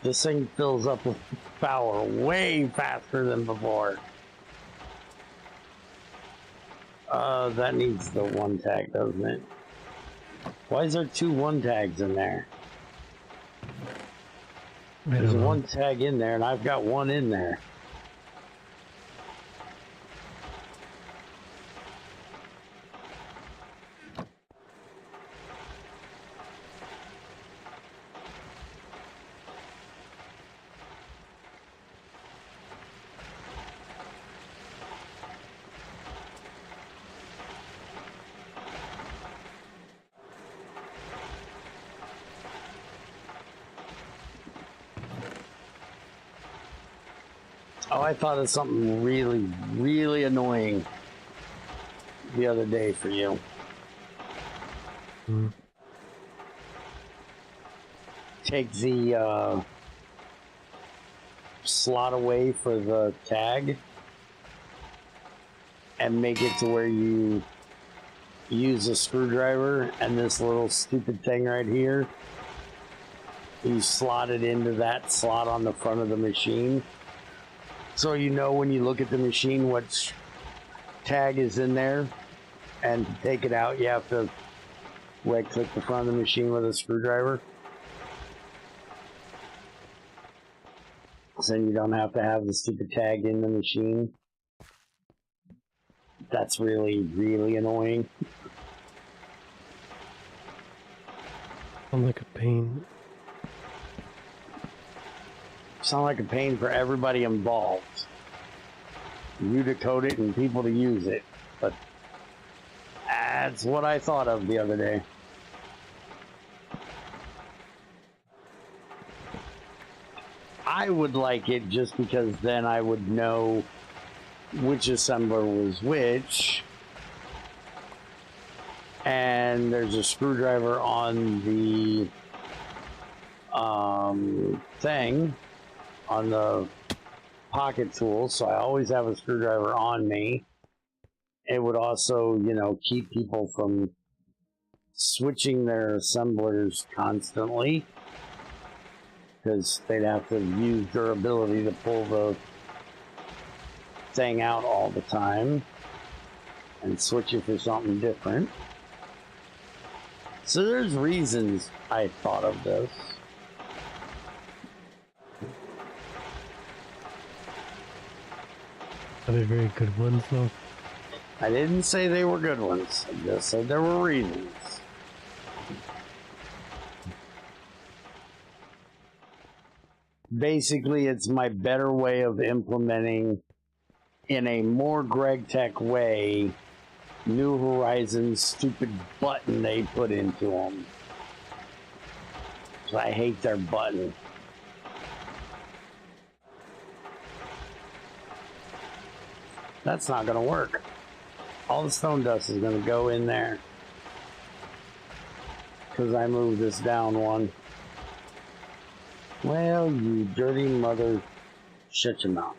This thing fills up with power way faster than before. That needs the 1 tag, doesn't it? Why is there 2 1 tags in there? There's a 1 tag in there, and I've got 1 in there. Oh, I thought of something really, really annoying the other day for you. Take the slot away for the tag and make it to where you use a screwdriver and this little stupid thing right here. You slot it into that slot on the front of the machine. So you know when you look at the machine what tag is in there. And to take it out, you have to right-click the front of the machine with a screwdriver. So then you don't have to have the stupid tag in the machine. That's really, really annoying. Sounds like a pain. Sound like a pain for everybody involved. You to code it and people to use it. But that's what I thought of the other day. I would like it just because then I would know which assembler was which. And there's a screwdriver on the thing, on the pocket tool, so I always have a screwdriver on me. It would also, you know, keep people from switching their assemblers constantly, because they'd have to use their ability to pull the thing out all the time and switch it for something different. So there's reasons I thought of this. Are they very good ones, though? I didn't say they were good ones. I just said there were reasons. Basically, it's my better way of implementing in a more GregTech way New Horizons stupid button they put into them. So I hate their button. That's not gonna work. All the stone dust is gonna go in there. Because I moved this down one. Well, you dirty mother, shut your mouth.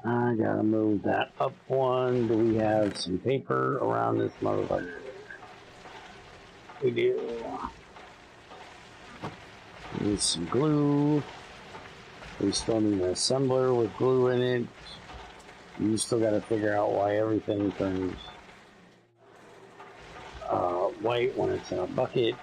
I gotta move that up one. Do we have some paper around this motherfucker? We do. Need some glue. We still need an assembler with glue in it. You still gotta figure out why everything turns white when it's in a bucket.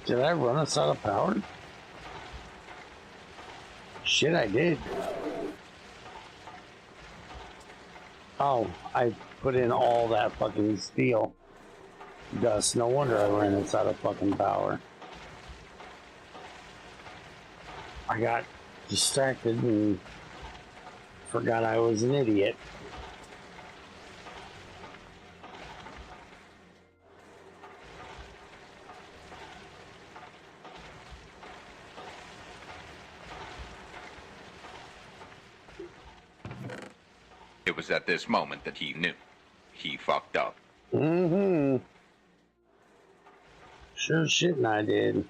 Did I run us out of power? Shit, I did. Oh, I put in all that fucking steel. Dust. No wonder I ran this out of fucking power. I got distracted and forgot I was an idiot. It was at this moment that he knew. He fucked up. Mm-hmm. Sure shitting I did.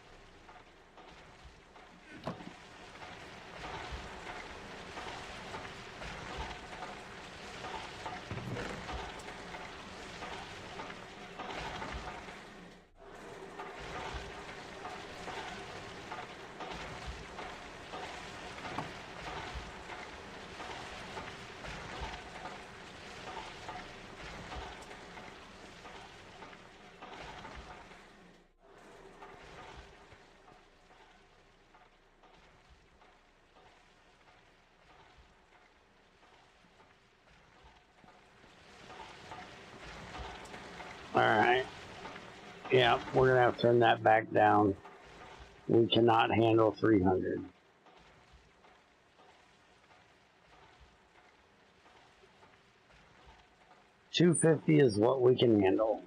Alright. Yeah, we're gonna have to turn that back down. We cannot handle 300. $250 is what we can handle.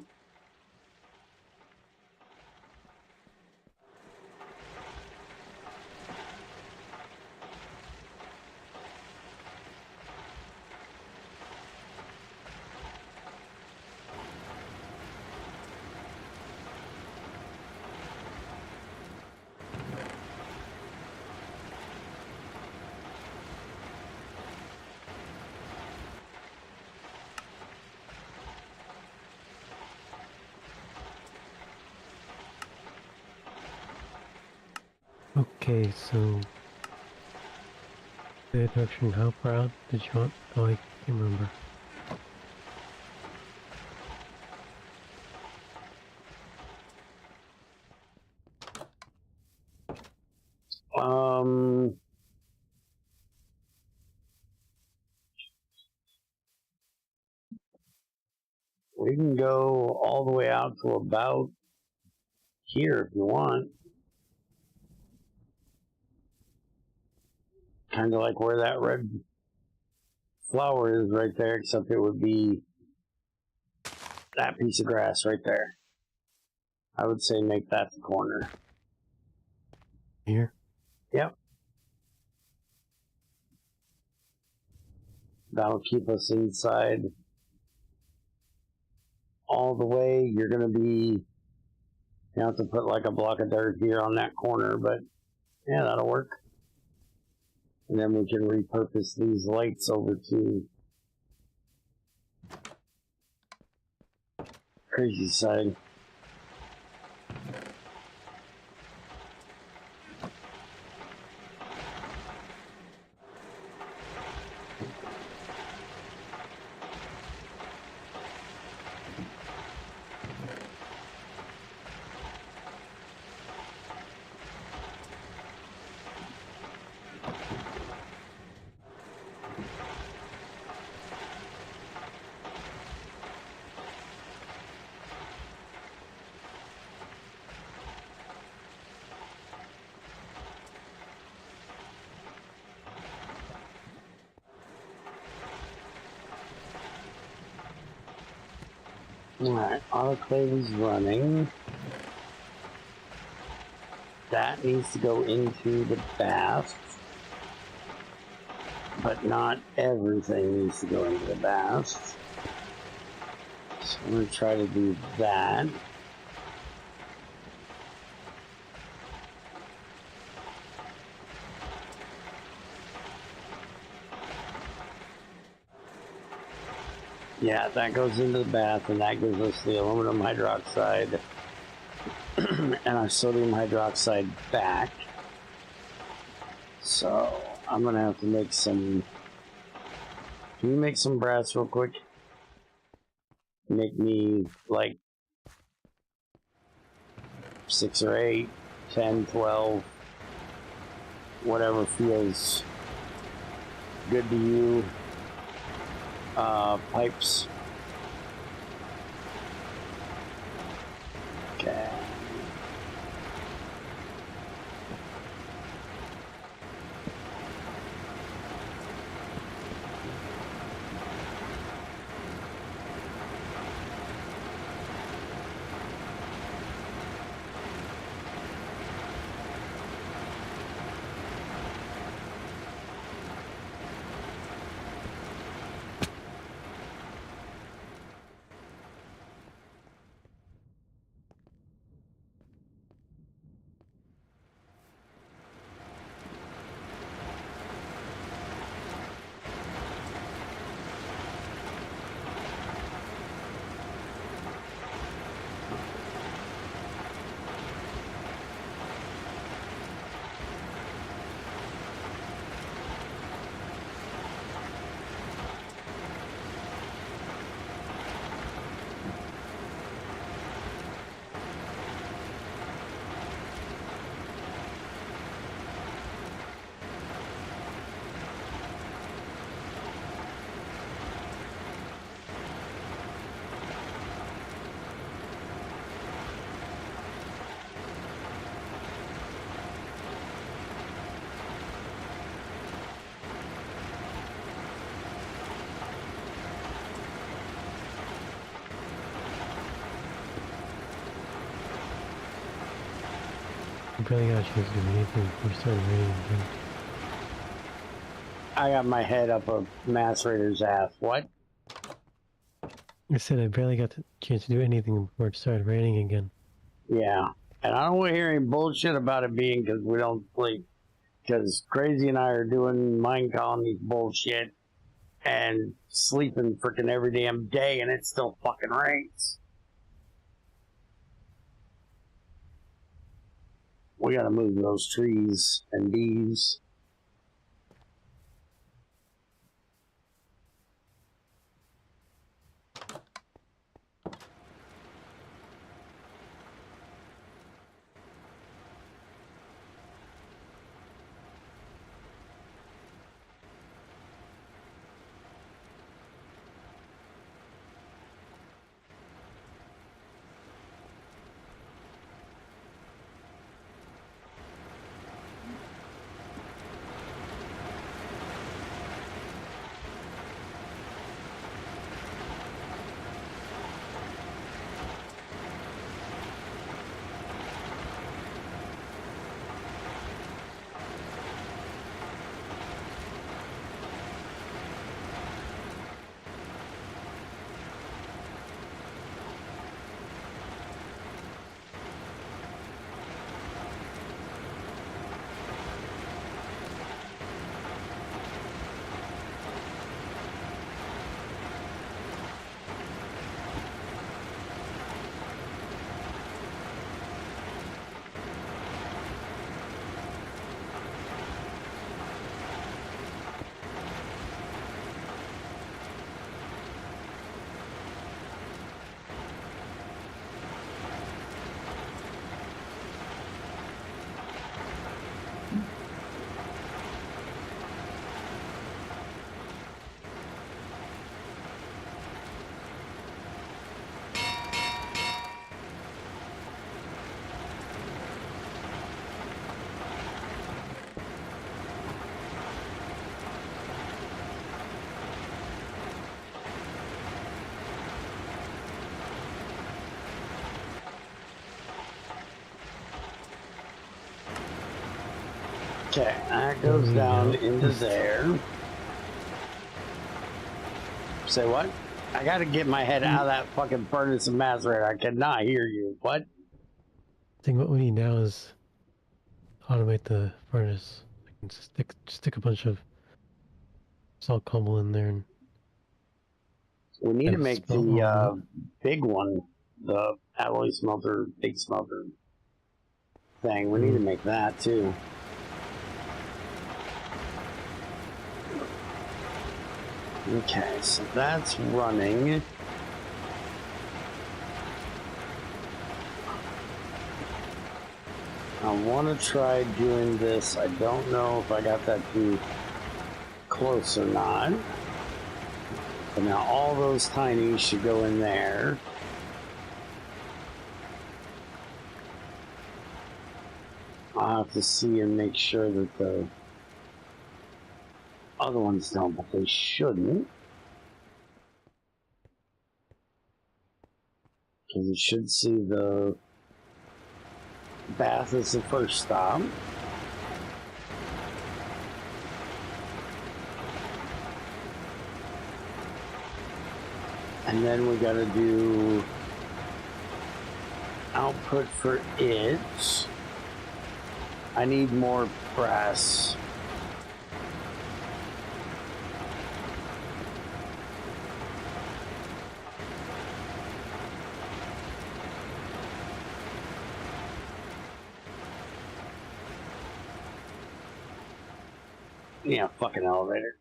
Okay, so the direction, how proud did you want? Oh, I can't remember. We can go all the way out to about here if you want. Kind of like where that red flower is right there, except it would be that piece of grass right there. I would say make that the corner. Here? Yep. That'll keep us inside all the way. You're going to be, you have to put like a block of dirt here on that corner, but yeah, that'll work. And then we can repurpose these lights over to crazy side. Alright, autoclave is running. That needs to go into the bath. But not everything needs to go into the bath. So I'm going to try to do that. Yeah, that goes into the bath, and that gives us the aluminum hydroxide and our sodium hydroxide back. So I'm gonna have to make some. Can you make some brass real quick? Make me like 6 or 8, 10, 12, whatever feels good to you. Pipes. You barely got a chance to do anything before it started raining again. I got my head up a mass raider's ass. What? I said I barely got the chance to do anything before it started raining again. Yeah. And I don't want to hear any bullshit about it being because we don't sleep. Because Crazy and I are doing mine colony bullshit and sleeping freaking every damn day and it still fucking rains. We gotta move those trees and leaves. Okay, that goes down into there. Say what? I gotta get my head out of that fucking furnace of macerator. I cannot hear you. What? I think what we need now is automate the furnace. I can stick a bunch of salt crumble in there and We need to make the the big one, the alloy smelter, big smelter thing. We need to make that too. Okay, so that's running. I want to try doing this. I don't know if I got that too close or not. But now all those tinies should go in there. I'll have to see and make sure that the other ones don't, but they shouldn't. Because you should see the bath as the first stop. And then we gotta do output for it. I need more brass. Yeah, fucking elevator.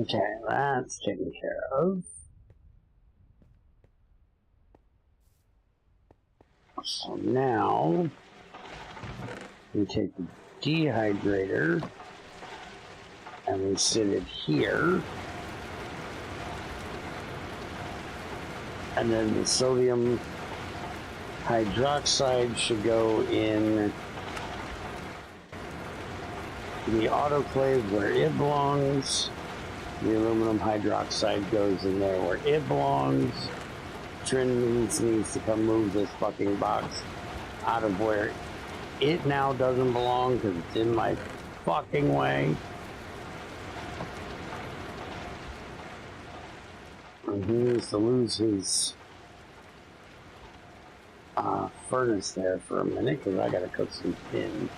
Okay, that's taken care of. So now we take the dehydrator and we sit it here. And then the sodium hydroxide should go in the autoclave where it belongs. The aluminum hydroxide goes in there where it belongs. Trin needs to come move this fucking box out of where it now doesn't belong because it's in my fucking way. And he needs to lose his furnace there for a minute because I gotta cook some tin.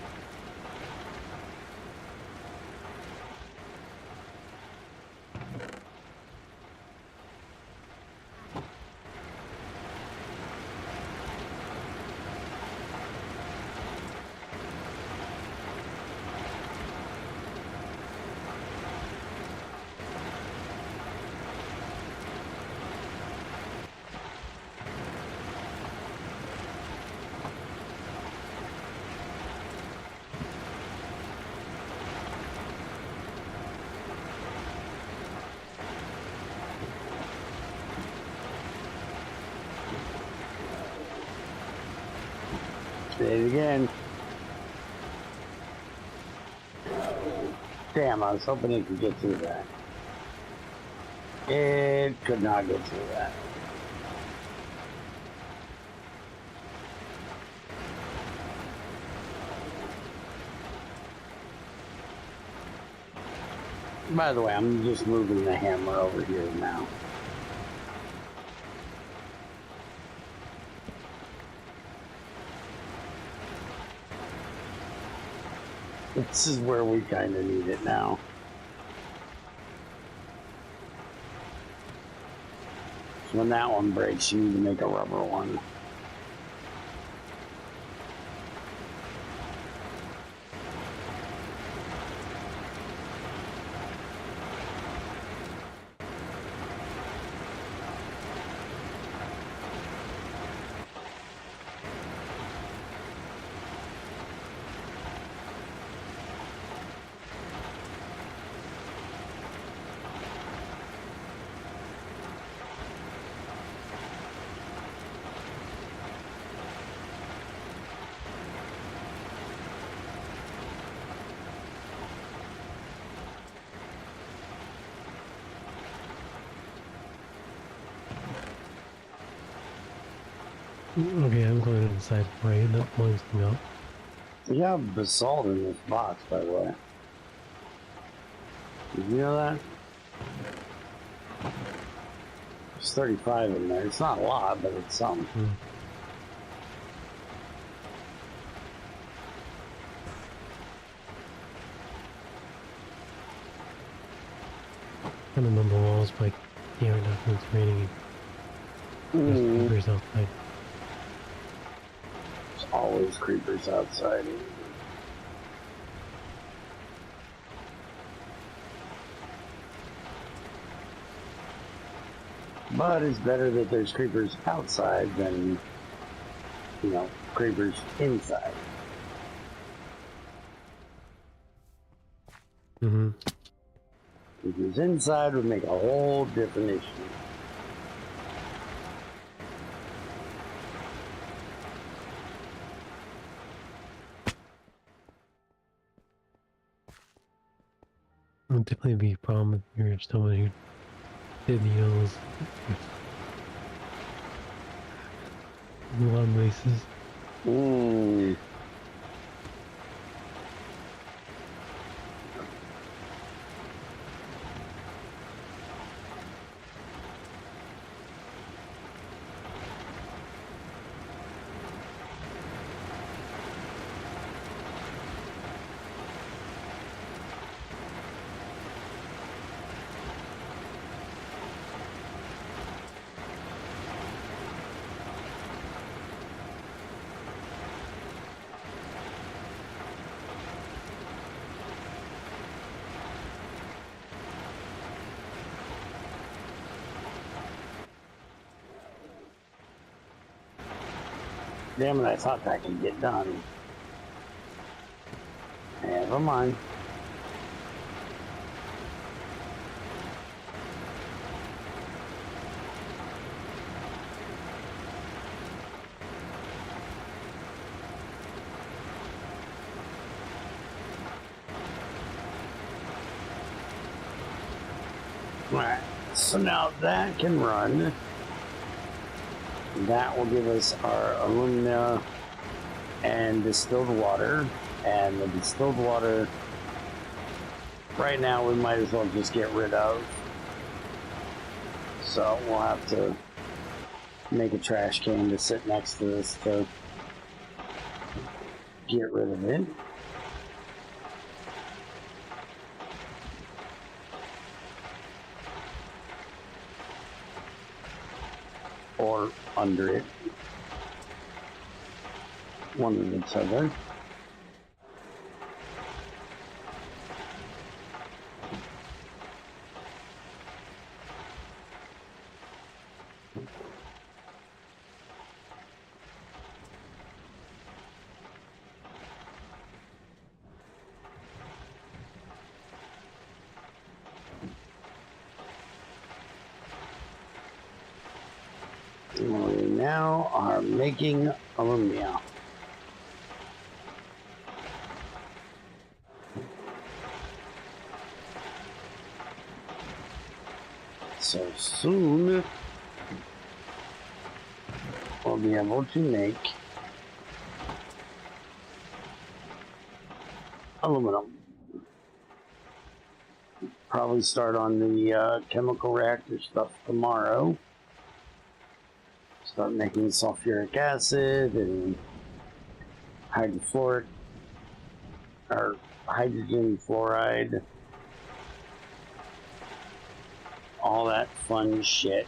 Say it again. Damn, I was hoping it could get through that. It could not get through that. By the way, I'm just moving the hammer over here now. This is where we kind of need it now. So when that one breaks, you need to make a rubber one. Okay, I'm going inside before I end up blowing something up. We have basalt in this box, by the way. Did you know that? There's 35 in there. It's not a lot, but it's some. Kind of on the walls, but yeah, right now it's raining. There's creepers outside. There's always creepers outside. But it's better that there's creepers outside than, you know, creepers inside. Mm-hmm. Creepers inside would make a whole different issue. It would definitely be a problem if you're someone who did needles with long laces. Damn it, I thought that could get done. Never mind. Alright, so now that can run. That will give us our alumina and distilled water. And the distilled water, right now we might as well just get rid of. So we'll have to make a trash can to sit next to this to get rid of it. Or under it. One of each other. We now are making alumina. So soon we'll be able to make aluminum. Probably start on the chemical reactor stuff tomorrow. Start making sulfuric acid and hydrofluoric or hydrogen fluoride. All that fun shit.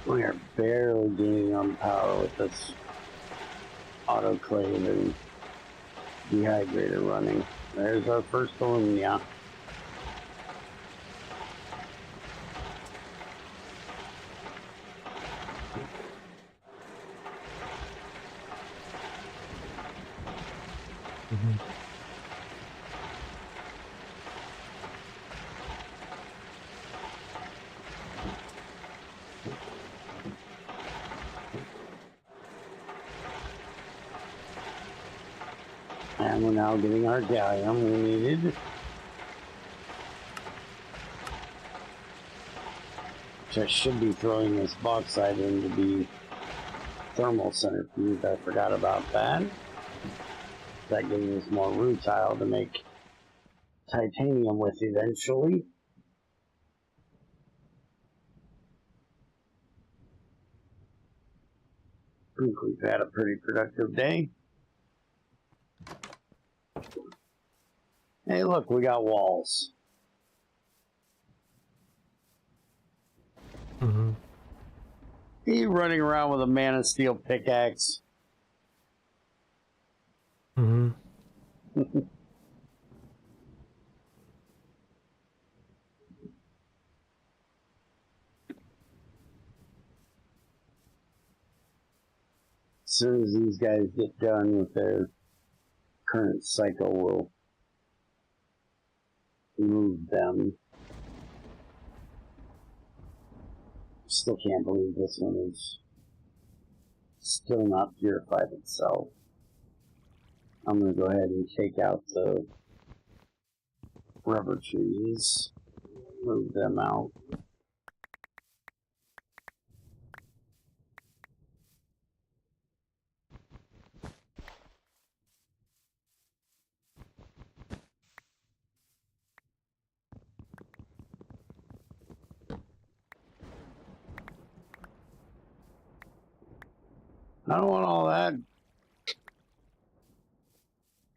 We are barely gaining on power with this autoclave and dehydrator running. There's our first alumina. And we're now getting our gallium we needed. Which I should be throwing this bauxite into the thermal centrifuge. I forgot about that. That gives us more rutile to make titanium with eventually. I think we've had a pretty productive day. Hey, look, we got walls. Mm-hmm. You running around with a Man of Steel pickaxe. Mm-hmm. As soon as these guys get done with their current cycle, we'll move them. Still can't believe this one is still not purified itself. I'm going to go ahead and take out the rubber trees, move them out. I don't want all that.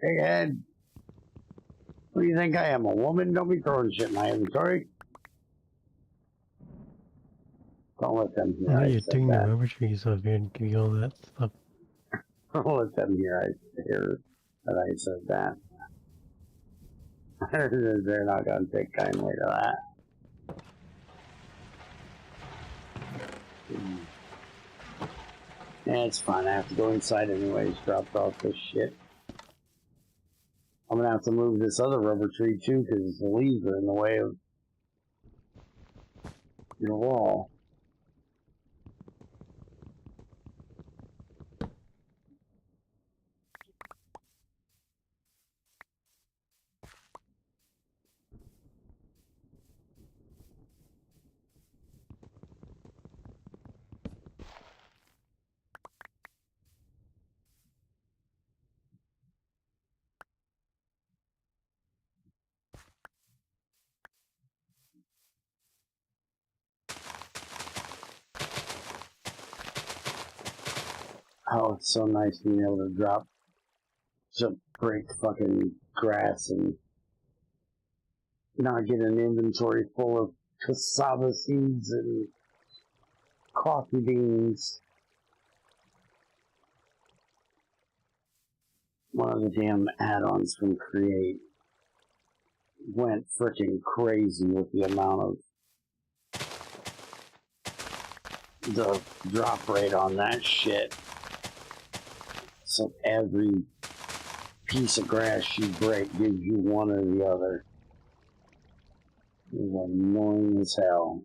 Big head. What do you think I am, a woman? Don't be throwing shit in my inventory. Don't let them hear Now I you're said digging the that. rubber trees up here and give you all that stuff. Don't let them hear that I said that. They're not going to take kindly to that. Yeah, it's fine. I have to go inside anyways, dropped off this shit. I'm going to have to move this other rubber tree too because the leaves are in the way of your wall. Oh, it's so nice being able to drop, to break fucking grass and not get an inventory full of cassava seeds and coffee beans. One of the damn add-ons from Create went freaking crazy with the amount of the drop rate on that shit. So every piece of grass you break gives you one or the other. It's annoying as hell.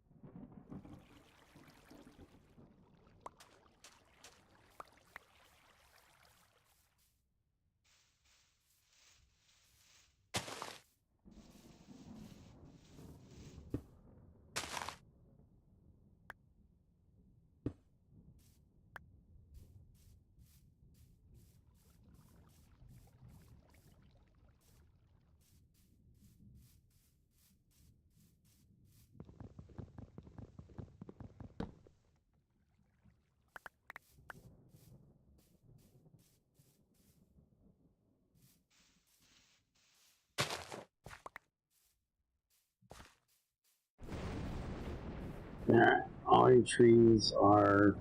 Alright, all your trees are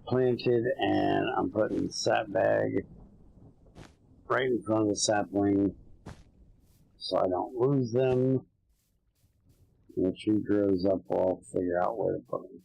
planted, and I'm putting the sap bag right in front of the sapling so I don't lose them. When the tree grows up, I'll figure out where to put them.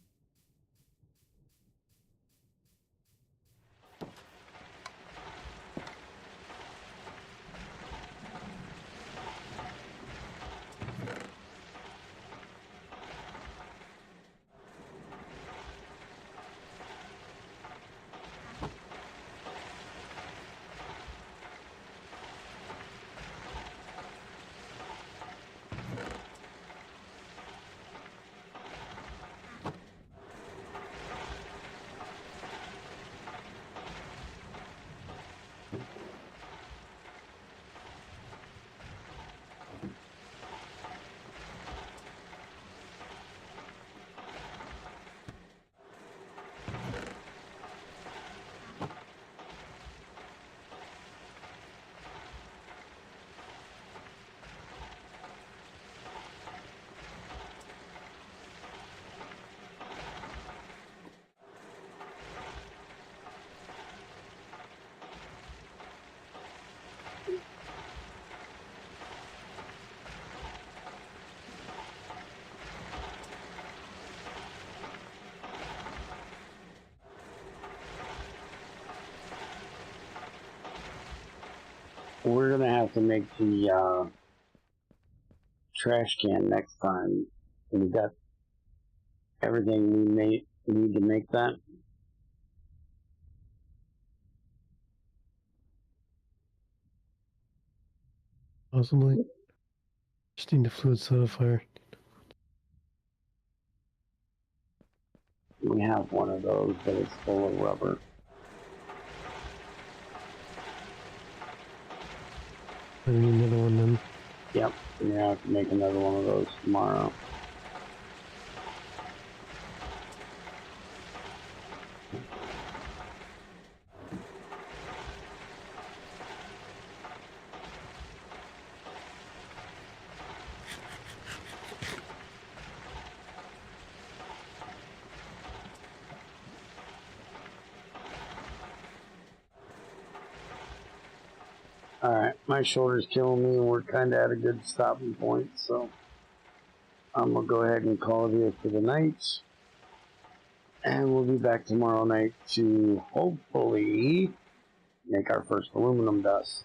we're gonna have to make the trash can next time. We got everything we need to make that. Possibly. Just need a fluid solidifier. We have one of those, but it's full of rubber. I need another one then. Yep, we have to make another one of those tomorrow. Alright, my shoulder's killing me and we're kind of at a good stopping point, so I'm going to go ahead and call it here for the night. And we'll be back tomorrow night to hopefully make our first aluminum dust.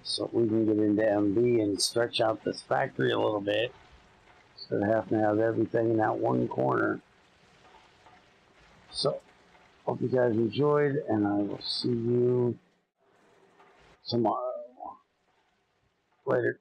So we can get into MB and stretch out this factory a little bit instead of having to have everything in that one corner. So, hope you guys enjoyed, and I will see you tomorrow. Later.